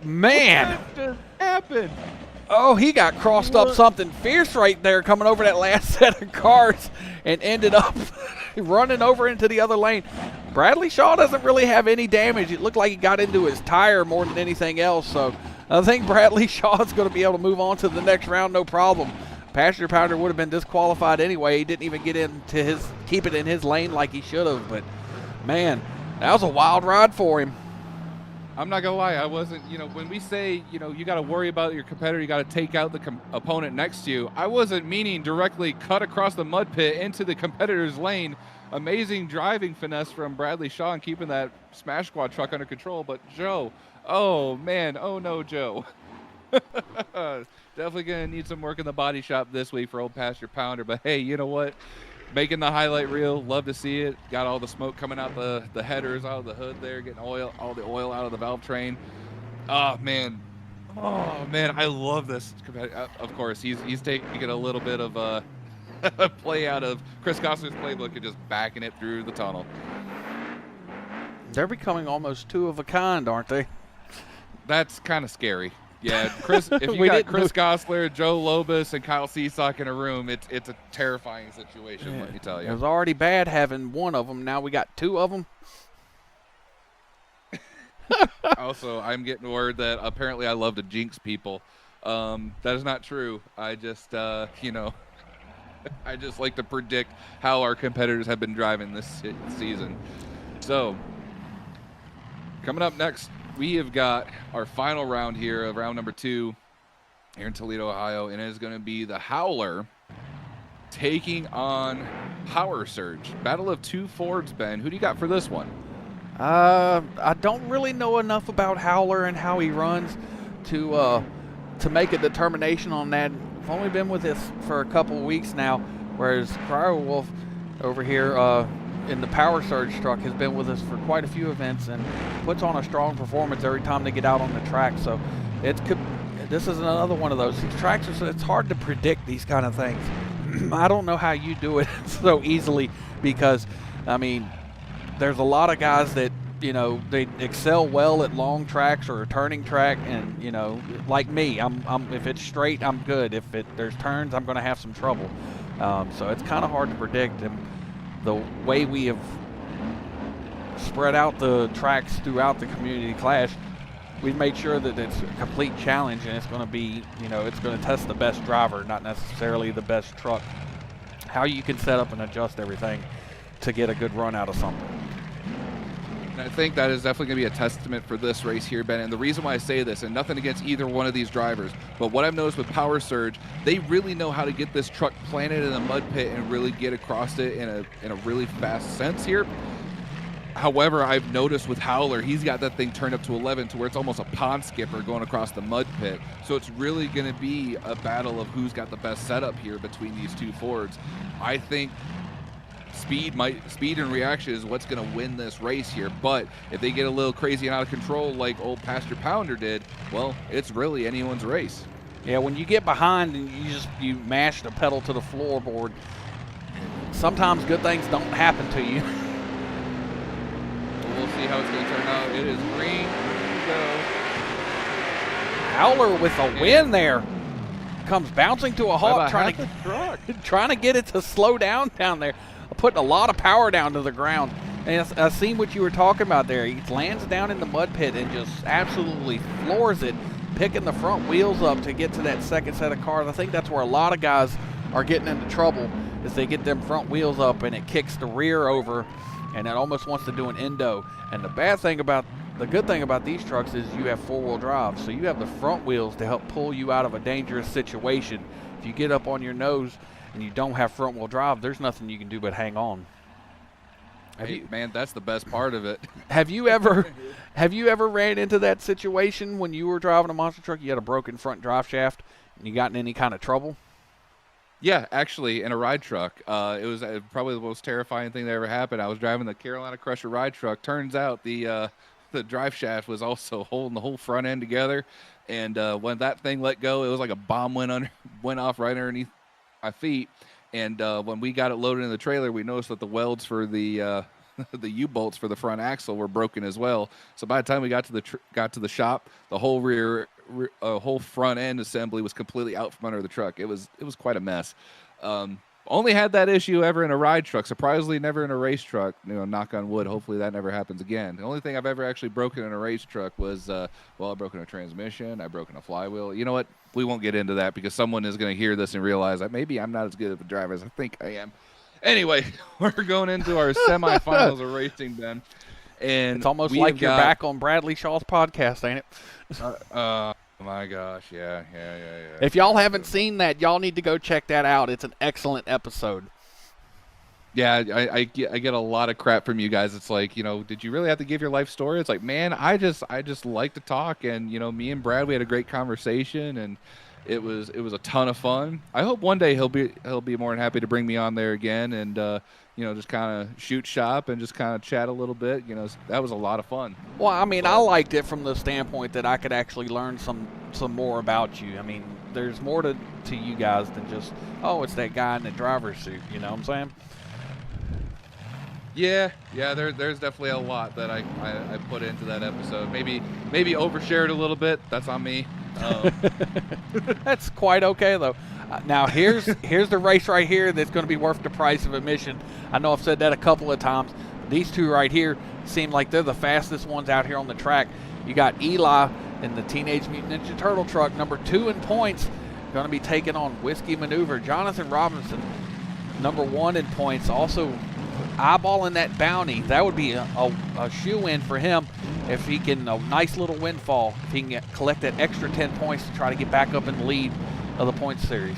Man. What just happened? Oh, he got crossed up something fierce right there coming over that last set of cars and ended up running over into the other lane. Bradley Shaw doesn't really have any damage. It looked like he got into his tire more than anything else. So I think Bradley Shaw is going to be able to move on to the next round, no problem. Passenger Pounder would have been disqualified anyway. He didn't even get into keep it in his lane like he should have. But man, that was a wild ride for him. I'm not gonna lie, I wasn't, when we say, you got to worry about your competitor, you got to take out the opponent next to you, I wasn't meaning directly cut across the mud pit into the competitor's lane. Amazing driving finesse from Bradley Shaw and keeping that Smash Squad truck under control. But Joe, oh man, oh no, Joe. Definitely gonna need some work in the body shop this week for old Pastor Pounder. But hey, you know what? Making the highlight reel, love to see it. Got all the smoke coming out the headers, out of the hood there, getting all the oil out of the valve train. Oh man, I love this. Of course, he's taking a little bit of a play out of Chris Gosler's playbook and just backing it through the tunnel. They're becoming almost two of a kind, aren't they? That's kind of scary. Yeah, Chris. If you got Chris Gosler, Joe Lobus, and Kyle Seasock in a room, it's a terrifying situation. Yeah. Let me tell you. It was already bad having one of them. Now we got two of them. Also, I'm getting word that apparently I love to jinx people. That is not true. I just, I just like to predict how our competitors have been driving this season. So, coming up next, we have got our final round here of round number 2 here in Toledo, Ohio, and it is going to be the Howler taking on Power Surge. Battle of two Fords, Ben. Who do you got for this one? I don't really know enough about Howler and how he runs to make a determination on that. I've only been with this for a couple of weeks now, whereas Cryo Wolf over here in the Power Surge truck has been with us for quite a few events and puts on a strong performance every time they get out on the track. So this is another one of those. These tracks it's hard to predict these kind of things. I don't know how you do it so easily because, I mean, there's a lot of guys that, they excel well at long tracks or a turning track, and, like me, I'm if it's straight, I'm good. If there's turns, I'm going to have some trouble. So it's kind of hard to predict. And the way we have spread out the tracks throughout the community clash, we've made sure that it's a complete challenge, and it's going to be, it's going to test the best driver, not necessarily the best truck. How you can set up and adjust everything to get a good run out of something. And I think that is definitely going to be a testament for this race here, Ben. And the reason why I say this, and nothing against either one of these drivers, but what I've noticed with Power Surge, they really know how to get this truck planted in a mud pit and really get across it in a really fast sense here. However, I've noticed with Howler, he's got that thing turned up to 11 to where it's almost a pond skipper going across the mud pit. So it's really going to be a battle of who's got the best setup here between these two Fords. I think speed and reaction is what's going to win this race here. But if they get a little crazy and out of control like old Pastor Pounder did, well, it's really anyone's race. Yeah, when you get behind and you mash the pedal to the floorboard, sometimes good things don't happen to you. We'll see how it's going to turn out. It is green. Here we go. Howler with a win there. Comes bouncing to a halt, trying to get it to slow down there. Putting a lot of power down to the ground. And I seen what you were talking about there. He lands down in the mud pit and just absolutely floors it, picking the front wheels up to get to that second set of cars. I think that's where a lot of guys are getting into trouble, is they get them front wheels up and it kicks the rear over, and it almost wants to do an endo. And the good thing about these trucks is you have four-wheel drive, so you have the front wheels to help pull you out of a dangerous situation. If you get up on your nose and you don't have front-wheel drive, there's nothing you can do but hang on. Man, that's the best part of it. Have you ever ran into that situation when you were driving a monster truck? You had a broken front drive shaft and you got in any kind of trouble? Yeah, actually, in a ride truck. It was probably the most terrifying thing that ever happened. I was driving the Carolina Crusher ride truck. Turns out the drive shaft was also holding the whole front end together. And when that thing let go, it was like a bomb went off right underneath my feet. And when we got it loaded in the trailer, we noticed that the welds for the the U-bolts for the front axle were broken as well. So by the time we got to the shop, the whole whole front end assembly was completely out from under the truck. It was quite a mess. Only had that issue ever in a ride truck. Surprisingly, never in a race truck. You know, knock on wood. Hopefully that never happens again. The only thing I've ever actually broken in a race truck was, I broke in a transmission. I broke in a flywheel. You know what? We won't get into that because someone is going to hear this and realize that maybe I'm not as good of a driver as I think I am. Anyway, we're going into our semifinals of racing, Ben. And It's almost like you're back on Bradley Shaw's podcast, ain't it? Oh my gosh, yeah. If y'all haven't seen that, y'all need to go check that out. It's an excellent episode. Yeah, I get a lot of crap from you guys. It's like, you know, did you really have to give your life story? It's like, man, I just like to talk, and you know, me and Brad, we had a great conversation, and it was a ton of fun. I hope one day he'll be more than happy to bring me on there again, and you know, just kind of shoot shop and just kind of chat a little bit. You know, that was a lot of fun. Well, I mean, I liked it from the standpoint that I could actually learn some more about you. I mean, there's more to you guys than just, oh, it's that guy in the driver's suit. You know what I'm saying? Yeah, there's definitely a lot that I put into that episode. Maybe overshared a little bit. That's on me. That's quite okay, though. Now, here's the race right here that's going to be worth the price of admission. I know I've said that a couple of times. These two right here seem like they're the fastest ones out here on the track. You got Eli in the Teenage Mutant Ninja Turtle truck, number 2 in points, going to be taking on Whiskey Maneuver. Jonathan Robinson, number 1 in points, also eyeballing that bounty. That would be a shoe-in for him if he can, a nice little windfall, if he can collect that extra 10 points to try to get back up in the lead of the points series.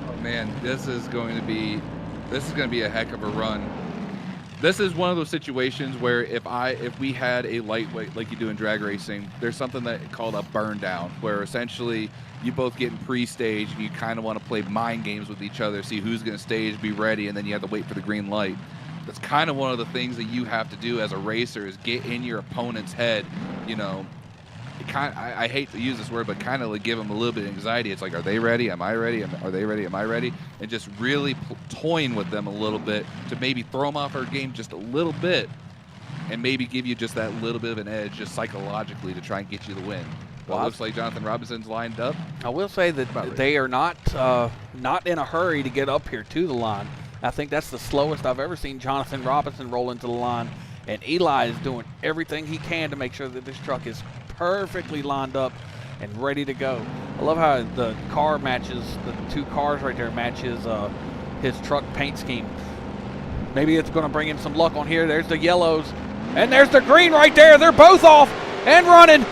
Oh man, this is going to be a heck of a run. This is one of those situations where if we had a lightweight like you do in drag racing, there's something that called a burn down, where essentially you both get in pre-stage and you kind of want to play mind games with each other, see who's going to stage, be ready, and then you have to wait for the green light. That's kind of one of the things that you have to do as a racer, is get in your opponent's head. You know, I hate to use this word, but kind of like give them a little bit of anxiety. It's like, are they ready? Am I ready? Are they ready? Am I ready? And just really toying with them a little bit to maybe throw them off our game just a little bit, and maybe give you just that little bit of an edge, just psychologically, to try and get you the win. Well, it looks like Jonathan Robinson's lined up. I will say that they are not in a hurry to get up here to the line. I think that's the slowest I've ever seen Jonathan Robinson roll into the line. And Eli is doing everything he can to make sure that this truck is perfectly lined up and ready to go. I love how the car matches, the two cars right there matches his truck paint scheme. Maybe it's going to bring him some luck on here. There's the yellows. And there's the green right there. They're both off and running.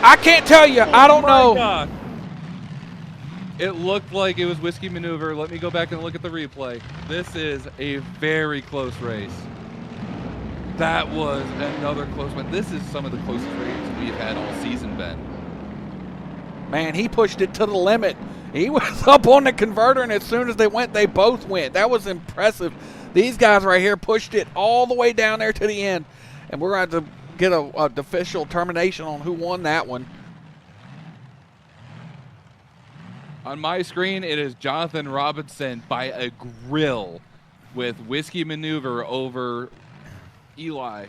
I can't tell you. I don't know. God. It looked like it was Whiskey Maneuver. Let me go back and look at the replay. This is a very close race. That was another close one. This is some of the closest races we've had all season, Ben. Man, he pushed it to the limit. He was up on the converter, and as soon as they went, they both went. That was impressive. These guys right here pushed it all the way down there to the end. And we're going to have to get an official termination on who won that one. On my screen, it is Jonathan Robinson by a grill with Whiskey Maneuver over Eli.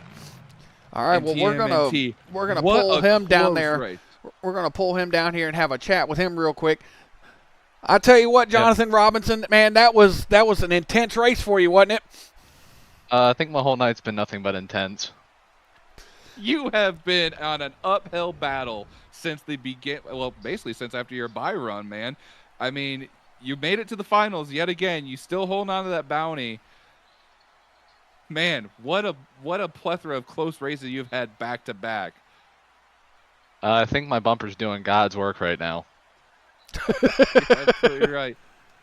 All right, well, we're gonna pull him down there. Race. We're gonna pull him down here and have a chat with him real quick. I tell you what, Jonathan Robinson, man, that was an intense race for you, wasn't it? I think my whole night's been nothing but intense. You have been on an uphill battle since the basically since after your bye run, man. I mean, you made it to the finals yet again. You still holding on to that bounty. Man, what a plethora of close races you've had back to back. I think my bumper's doing God's work right now. Absolutely right.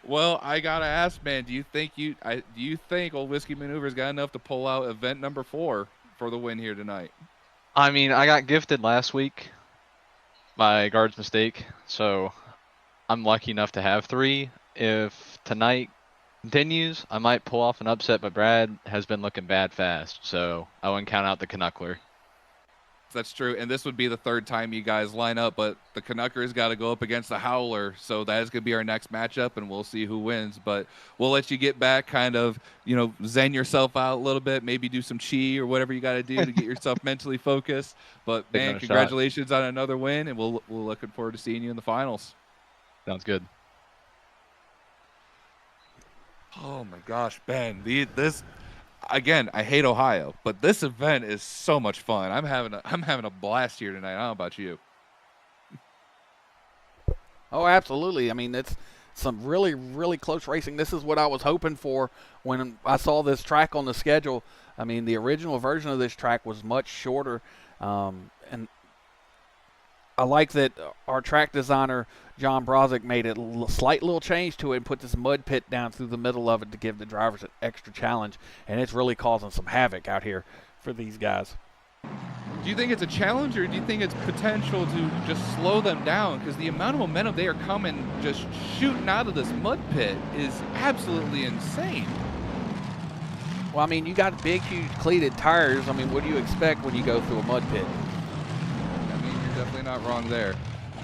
Well, I gotta ask, man, do you think old Whiskey Maneuver's got enough to pull out event number 4 for the win here tonight? I mean, I got gifted last week by guard's mistake, so I'm lucky enough to have 3. If tonight continues, I might pull off an upset, but Brad has been looking bad fast, so I wouldn't count out the Canuckler. That's true, and this would be the 3rd time you guys line up, but the Canucker's got to go up against the Howler, so that is going to be our next matchup, and we'll see who wins. But we'll let you get back, kind of, zen yourself out a little bit, maybe do some chi or whatever you got to do to get yourself mentally focused. But, man, congratulations on another win, and we're looking forward to seeing you in the finals. Sounds good. Oh my gosh, Ben, this again, I hate Ohio, but this event is so much fun. I'm having a blast here tonight. I don't know about you. Oh, absolutely. I mean, it's some really, really close racing. This is what I was hoping for when I saw this track on the schedule. I mean, the original version of this track was much shorter, and I like that our track designer, John Brozick, made a slight little change to it and put this mud pit down through the middle of it to give the drivers an extra challenge, and it's really causing some havoc out here for these guys. Do you think it's a challenge, or do you think it's potential to just slow them down? Because the amount of momentum they are coming, just shooting out of this mud pit, is absolutely insane. Well, I mean, you got big, huge cleated tires. I mean, what do you expect when you go through a mud pit? I mean, you're definitely not wrong there.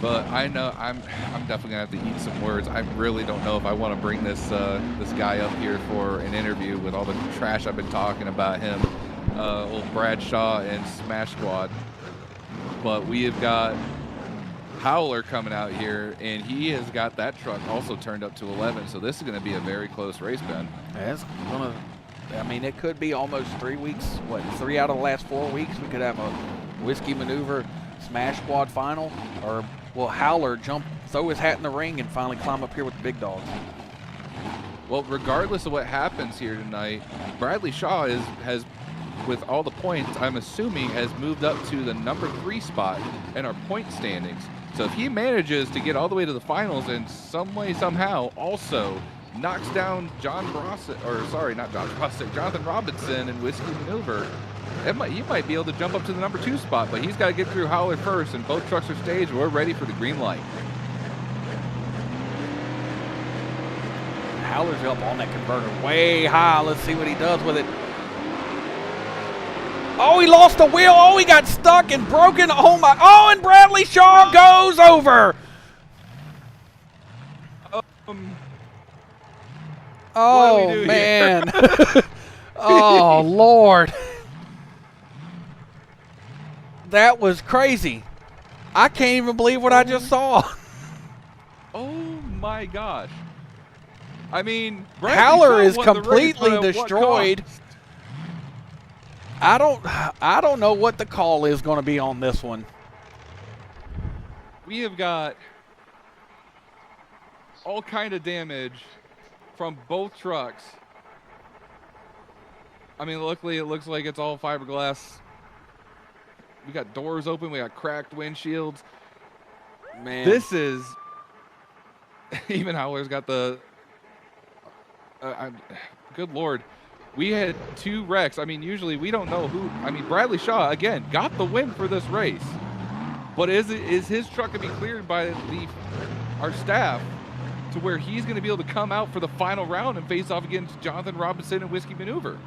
But I know I'm definitely gonna have to eat some words. I really don't know if I want to bring this this guy up here for an interview with all the trash I've been talking about him, old Brad Shaw and Smash Squad. But we have got Howler coming out here, and he has got that truck also turned up to 11. So this is going to be a very close race, Ben. Yeah, it's gonna. I mean, it could be almost 3 weeks. What, 3 out of the last 4 weeks? We could have a Whiskey Maneuver Smash Squad final, or will Howler throw his hat in the ring, and finally climb up here with the big dogs? Well, regardless of what happens here tonight, Bradley Shaw has, with all the points, I'm assuming, has moved up to the number 3 spot in our point standings. So if he manages to get all the way to the finals and some way, somehow, also knocks down Jonathan Robinson in Whiskey Maneuver, he might be able to jump up to the number 2 spot, but he's got to get through Howler first, and both trucks are staged. We're ready for the green light. Howler's up on that converter way high. Let's see what he does with it. Oh, he lost the wheel. Oh, he got stuck and broken. Oh, my. Oh, and Bradley Shaw goes over. Oh, what do we do man. Oh, Lord. That was crazy. I can't even believe what I just saw. Oh my gosh. I mean, Howler is won the race, completely but at what destroyed. cost? I don't know what the call is going to be on this one. We have got all kind of damage from both trucks. I mean, luckily it looks like it's all fiberglass. We got doors open. We got cracked windshields. Man, This is even Howler's got the. Good Lord, we had 2 wrecks. I mean, usually we don't know who. I mean, Bradley Shaw again got the win for this race, but is his truck gonna be cleared by our staff to where he's going to be able to come out for the final round and face off against Jonathan Robinson and Whiskey Maneuver?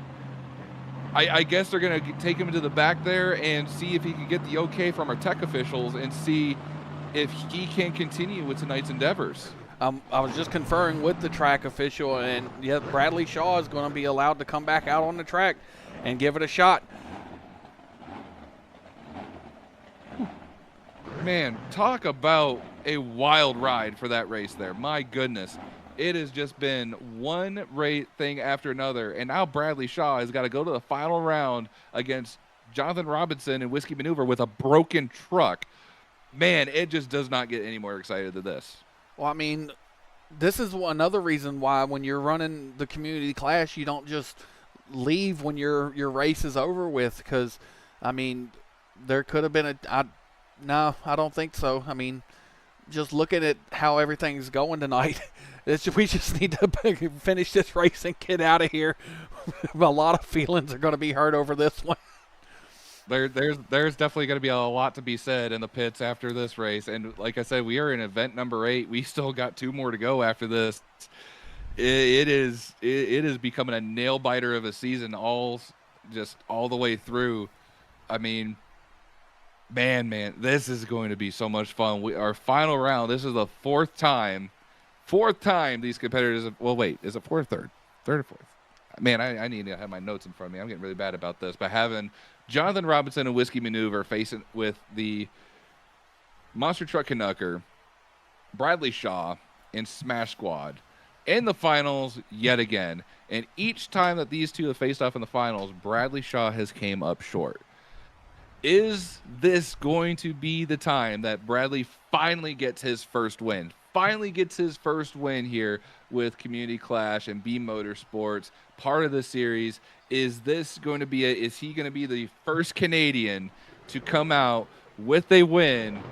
I guess they're going to take him to the back there and see if he can get the okay from our tech officials and see if he can continue with tonight's endeavors. I was just conferring with the track official, and yeah, Bradley Shaw is going to be allowed to come back out on the track and give it a shot. Man, talk about a wild ride for that race there. My goodness. It has just been one thing after another. And now Bradley Shaw has got to go to the final round against Jonathan Robinson and Whiskey Maneuver with a broken truck. Man, it just does not get any more excited than this. Well, I mean, this is another reason why when you're running the community clash, you don't just leave when your race is over with. Because, I mean, there could have been no, I don't think so. I mean, just looking at how everything's going tonight, we just need to finish this race and get out of here. A lot of feelings are going to be hurt over this one. There's definitely going to be a lot to be said in the pits after this race. And like I said, we are in event number 8. We still got 2 more to go after this. It is becoming a nail biter of a season all the way through. I mean, man, this is going to be so much fun. Our final round, this is the fourth time these competitors have, well, wait, is it fourth or third? Third or fourth? Man, I need to have my notes in front of me. I'm getting really bad about this. But having Jonathan Robinson and Whiskey Maneuver facing with the Monster Truck Canucker, Bradley Shaw, and Smash Squad, in the finals yet again. And each time that these two have faced off in the finals, Bradley Shaw has came up short. Is this going to be the time that Bradley finally gets his first win? Finally gets his first win here with Community Clash and Beam Motorsports, part of the series. Is this going to be is he going to be the first Canadian to come out with a win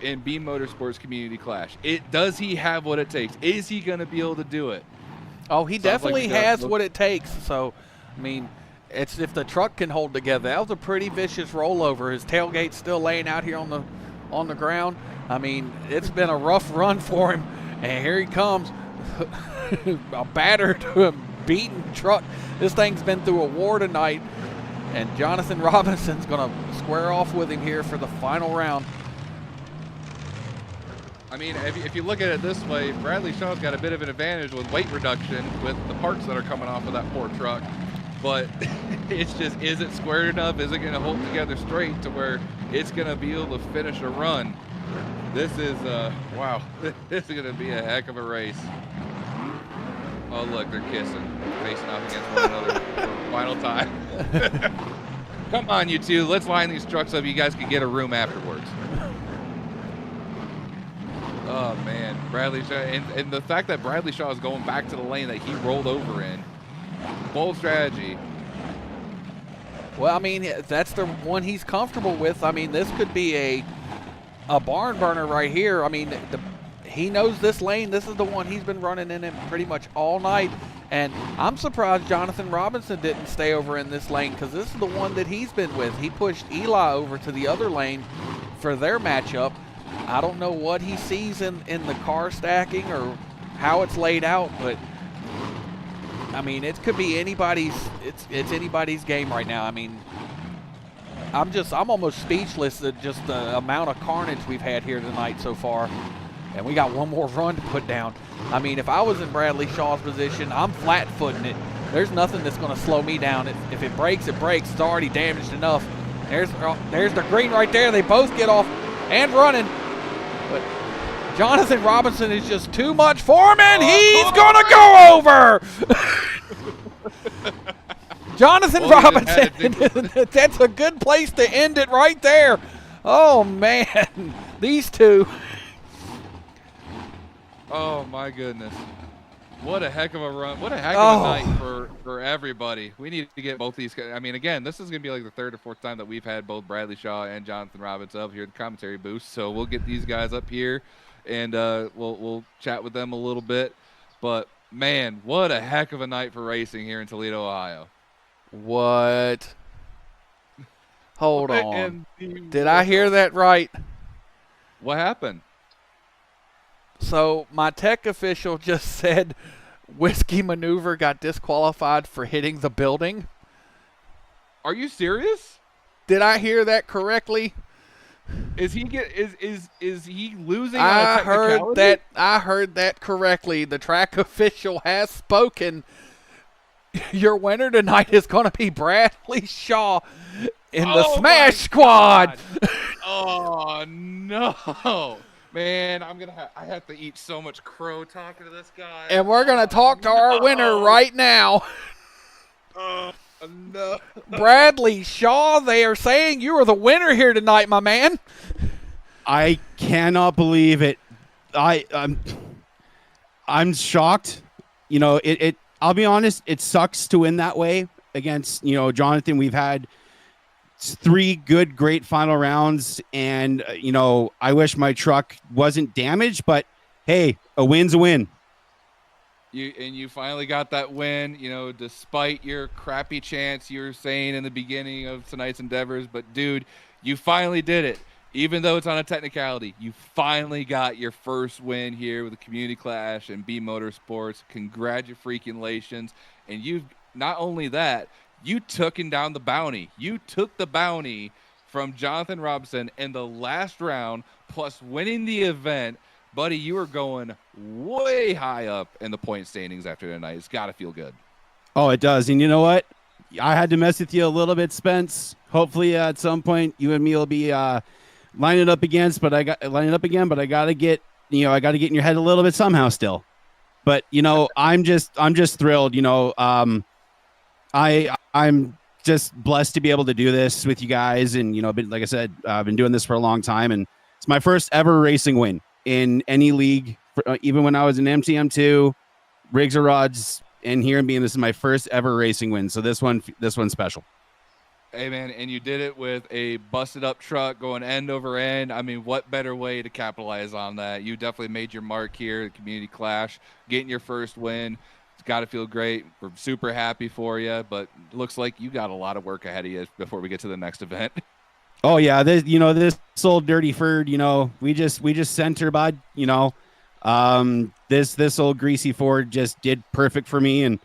in Beam Motorsports Community Clash? Does he have what it takes? Is he going to be able to do it? Oh, he Sounds definitely like has what it takes. So, I mean, it's if the truck can hold together. That was a pretty vicious rollover. His tailgate's still laying out here on the ground. I mean, it's been a rough run for him, and here he comes, a battered, beaten truck. This thing's been through a war tonight, and Jonathan Robinson's going to square off with him here for the final round. I mean, if you look at it this way, Bradley Shaw's got a bit of an advantage with weight reduction with the parts that are coming off of that poor truck. But it's just, is it squared enough? Is it going to hold together straight to where it's going to be able to finish a run? This is, wow, this is going to be a heck of a race. Oh, look, they're kissing, facing off against one another for the final time. Come on, you two, let's line these trucks up. You guys can get a room afterwards. Oh, man, Bradley Shaw, and the fact that Bradley Shaw is going back to the lane that he rolled over in, bold strategy. Well, I mean, that's the one he's comfortable with. I mean, this could be a barn burner right here. I mean, he knows this lane. This is the one he's been running in it pretty much all night. And I'm surprised Jonathan Robinson didn't stay over in this lane, because this is the one that he's been with. He pushed Eli over to the other lane for their matchup. I don't know what he sees in the car stacking or how it's laid out, but I mean, it could be anybody's. It's anybody's game right now. I mean, I'm almost speechless at just the amount of carnage we've had here tonight so far, and we got one more run to put down. I mean, if I was in Bradley Shaw's position, I'm flat-footing it. There's nothing that's going to slow me down. If it breaks, it breaks. It's already damaged enough. There's the green right there. They both get off and running, but Jonathan Robinson is just too much for him, and he's going to go over. Jonathan Robinson, that's a good place to end it right there. Oh, man, these two. Oh, my goodness. What a heck of a run. What a heck of a night for everybody. We need to get both these guys. I mean, again, this is going to be like the third or fourth time that we've had both Bradley Shaw and Jonathan Robinson up here at the commentary booth. So we'll get these guys up here, and we'll chat with them a little bit. But, man, what a heck of a night for racing here in Toledo, Ohio. What? Hold on. Did I hear that right? What happened? So my tech official just said Whiskey Maneuver got disqualified for hitting the building. Are you serious? Did I hear that correctly? Is he losing on a technicality? I heard that correctly. The track official has spoken. Your winner tonight is going to be Bradley Shaw in the Smash Squad. Oh no. Man, I have to eat so much crow talking to this guy. And we're going to talk to our winner right now. No. Bradley Shaw, they are saying you are the winner here tonight, my man. I cannot believe it. I'm shocked. You know, I'll be honest, it sucks to win that way against, Jonathan. We've had 3 great final rounds, and I wish my truck wasn't damaged, but hey, a win's a win. You finally got that win, despite your crappy chance you were saying in the beginning of tonight's endeavors. But dude, you finally did it. Even though it's on a technicality, you finally got your first win here with the Community Clash and Beam Motorsports. Congratulations. And you've not only that, you took down the bounty. You took the bounty from Jonathan Robinson in the last round, plus winning the event. Buddy, you were going way high up in the point standings after tonight. It's got to feel good. Oh, it does. And you know what? I had to mess with you a little bit, Spence. Hopefully at some point you and me will be lining up again, but I got to get I got to get in your head a little bit somehow still. But I'm just thrilled. I'm just blessed to be able to do this with you guys, and like I said, I've been doing this for a long time, and it's my first ever racing win in any league. Even when I was in MTM2, rigs or rods, and here in being, this is my first ever racing win. So this one's special. Hey, man, and you did it with a busted-up truck going end over end. I mean, what better way to capitalize on that? You definitely made your mark here at Community Clash, getting your first win. It's got to feel great. We're super happy for you, but it looks like you got a lot of work ahead of you before we get to the next event. Oh yeah, this old dirty Ford, we just sent her, bud. This old greasy Ford just did perfect for me, and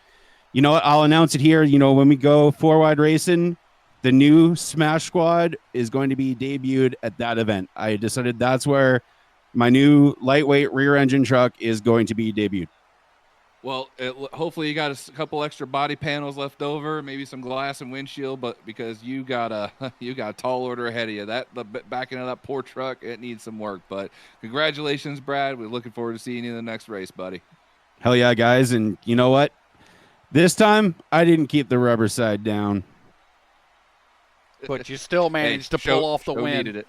you know what? I'll announce it here. When we go 4-wide racing, the new Smash Squad is going to be debuted at that event. I decided that's where my new lightweight rear engine truck is going to be debuted. Well, hopefully you got a couple extra body panels left over, maybe some glass and windshield, but because you got a tall order ahead of you. The back end of that poor truck, it needs some work. But congratulations, Brad. We're looking forward to seeing you in the next race, buddy. Hell yeah, guys! And you know what? This time I didn't keep the rubber side down. But you still managed to pull off the win. Needed it.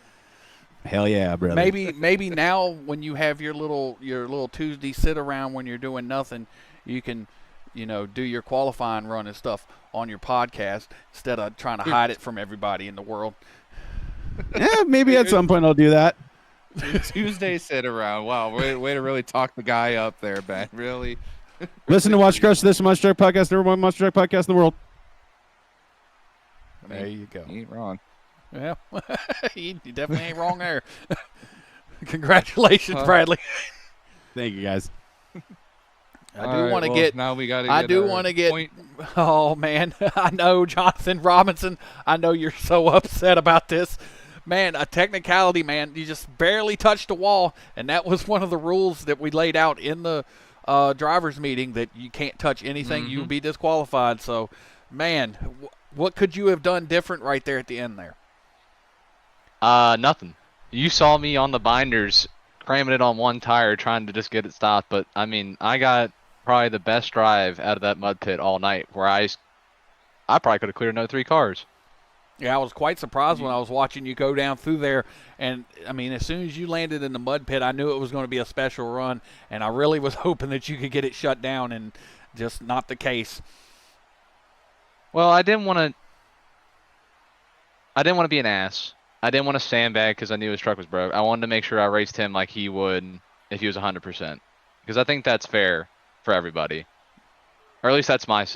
Hell yeah, brother. Maybe now when you have your little Tuesday sit around when you're doing nothing, you can, do your qualifying run and stuff on your podcast instead of trying to hide it from everybody in the world. Yeah, maybe at some point I'll do that. Tuesday sit around. Wow, way to really talk the guy up there, Ben. Really. Listen to Watch Crush. This is Monster Truck Podcast, number one Monster Truck podcast in the world. There you go. You ain't wrong. Yeah, you definitely ain't wrong there. Congratulations, Bradley. Thank you, guys. I do want to get. Now we got to. I do want to get. Oh man, I know, Jonathan Robinson. I know you're so upset about this, man. A technicality, man. You just barely touched the wall, and that was one of the rules that we laid out in the drivers' meeting, that you can't touch anything. Mm-hmm. You would be disqualified. So, man, what could you have done different right there at the end there? Nothing. You saw me on the binders cramming it on one tire trying to just get it stopped, but I mean, I got probably the best drive out of that mud pit all night, where I probably could have cleared another 3 cars. Yeah, I was quite surprised when I was watching you go down through there, and I mean, as soon as you landed in the mud pit, I knew it was going to be a special run, and I really was hoping that you could get it shut down, and just not the case. Well, I didn't want to be an ass. I didn't want to sandbag because I knew his truck was broke. I wanted to make sure I raced him like he would if he was 100%, because I think that's fair for everybody, or at least that's my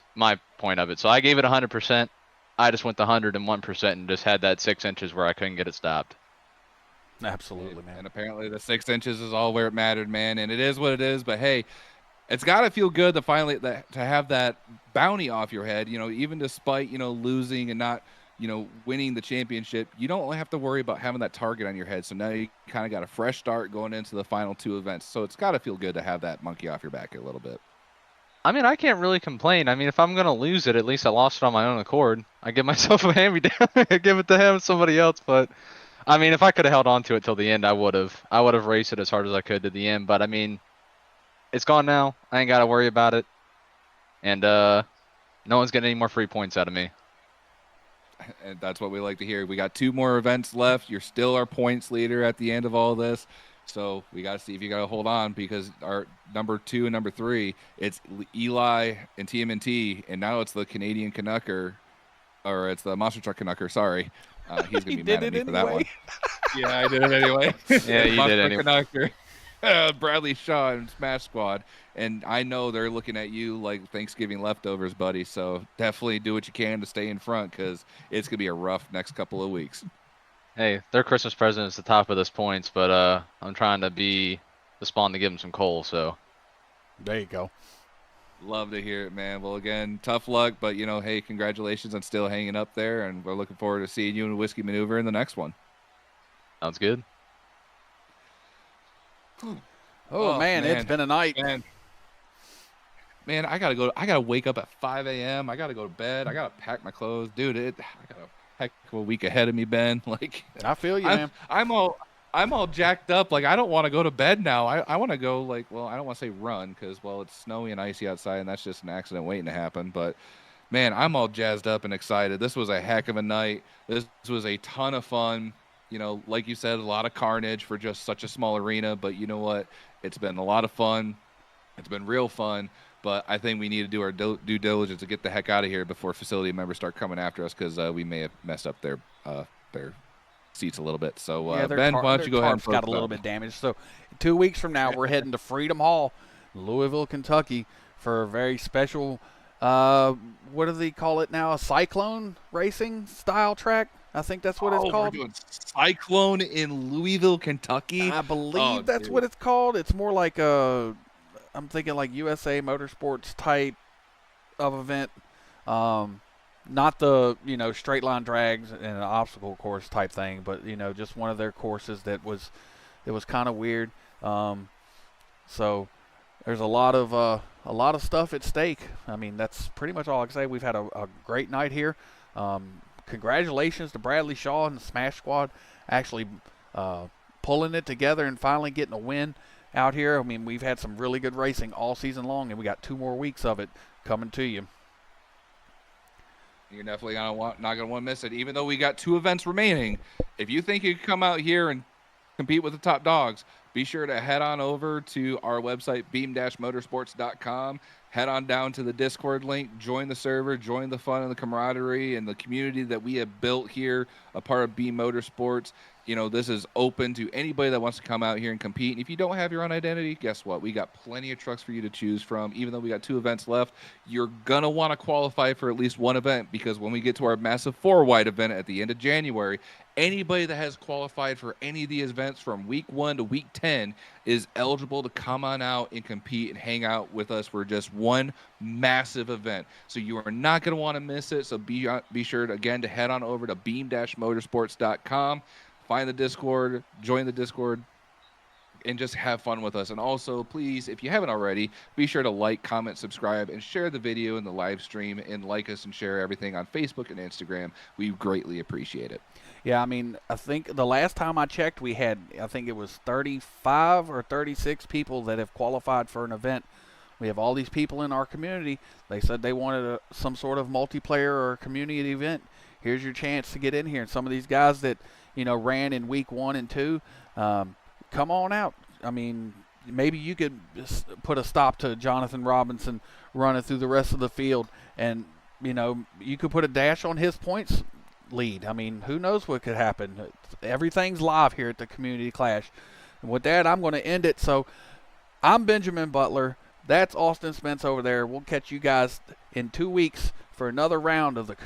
point of it. So I gave it 100%. I just went the 101% and just had that 6 inches where I couldn't get it stopped. Absolutely, man. And apparently the 6 inches is all where it mattered, man. And it is what it is. But hey, it's got to feel good to finally to have that bounty off your head. Even despite losing and not winning the championship, you don't have to worry about having that target on your head. So now you kind of got a fresh start going into the final 2 events. So it's got to feel good to have that monkey off your back a little bit. I mean, I can't really complain. I mean, if I'm going to lose it, at least I lost it on my own accord. I give myself a hand-me-down. I give it to him, somebody else. But, I mean, if I could have held on to it till the end, I would have. I would have raced it as hard as I could to the end. But, I mean, it's gone now. I ain't got to worry about it. And no one's getting any more free points out of me. And that's what we like to hear. We got 2 more events left. You're still our points leader at the end of all this. So we got to see if you got to hold on, because our number 2 and number 3, it's Eli and TMNT, and now it's the Canadian Canucker, or it's the Monster Truck Canucker. Sorry, he's gonna be mad at me for that one. Yeah, I did it anyway. Yeah, you did anyway. Canucker, Bradley Shaw and Smash Squad, and I know they're looking at you like Thanksgiving leftovers, buddy. So definitely do what you can to stay in front, because it's gonna be a rough next couple of weeks. Hey, their Christmas present is the top of this points, but I'm trying to be the spawn to give them some coal, so. There you go. Love to hear it, man. Well, again, tough luck, but, hey, congratulations on still hanging up there, and we're looking forward to seeing you in Whiskey Maneuver in the next one. Sounds good. Oh, man, it's been a night. Man, I gotta wake up at 5 a.m. I gotta go to bed. I gotta pack my clothes. Dude, I got a heck of a week ahead of me, Ben. Like, I feel you, man. I'm all I'm all jacked up. Like, I don't want to go to bed now. I want to go, like, well, I don't want to say run because, well, it's snowy and icy outside, and that's just an accident waiting to happen. But, man, I'm all jazzed up and excited. This was a heck of a night. This was a ton of fun. You know, like you said, a lot of carnage for just such a small arena. But you know what? It's been a lot of fun. It's been real fun. But I think we need to do our due diligence to get the heck out of here before facility members start coming after us because we may have messed up their seats a little bit. So, Yeah, Ben, why don't you go ahead and got a little bit damaged. So 2 weeks from now, we're heading to Freedom Hall, Louisville, Kentucky, for a very special, what do they call it now, a cyclone racing style track? I think that's what it's called. We're doing Cyclone in Louisville, Kentucky. I believe that's what it's called. It's more like I'm thinking like USA Motorsports type of event. Not the, straight line drags and an obstacle course type thing, but, just one of their courses that was kind of weird. So there's a lot of stuff at stake. I mean, that's pretty much all I can say. We've had a great night here. Congratulations to Bradley Shaw and the Smash Squad actually pulling it together and finally getting a win out here. I mean, we've had some really good racing all season long, and we got 2 more weeks of it coming to you. You're definitely not going to want to miss it. Even though we got 2 events remaining, if you think you can come out here and compete with the top dogs, be sure to head on over to our website, BeamNG.drive. Head on down to the Discord link, join the server, join the fun and the camaraderie and the community that we have built here, a part of Beam Motorsports. This is open to anybody that wants to come out here and compete. And if you don't have your own identity, guess what? We got plenty of trucks for you to choose from. Even though we got 2 events left, you're going to want to qualify for at least 1 event because when we get to our massive 4-wide event at the end of January, anybody that has qualified for any of these events from week 1 to week 10 is eligible to come on out and compete and hang out with us for just 1 massive event. So you are not going to want to miss it. So be sure to, again, to head on over to beam-motorsports.com. Find the Discord, join the Discord, and just have fun with us. And also, please, if you haven't already, be sure to like, comment, subscribe, and share the video and the live stream, and like us and share everything on Facebook and Instagram. We greatly appreciate it. Yeah, I mean, I think the last time I checked, we had, I think it was 35 or 36 people that have qualified for an event. We have all these people in our community. They said they wanted some sort of multiplayer or community event. Here's your chance to get in here. And some of these guys that, ran in week 1 and 2, come on out. I mean, maybe you could put a stop to Jonathan Robinson running through the rest of the field, and you could put a dash on his points lead. I mean, who knows what could happen? Everything's live here at the Community Clash. And with that, I'm going to end it. So I'm Benjamin Butler. That's Austin Spence over there. We'll catch you guys in 2 weeks for another round of the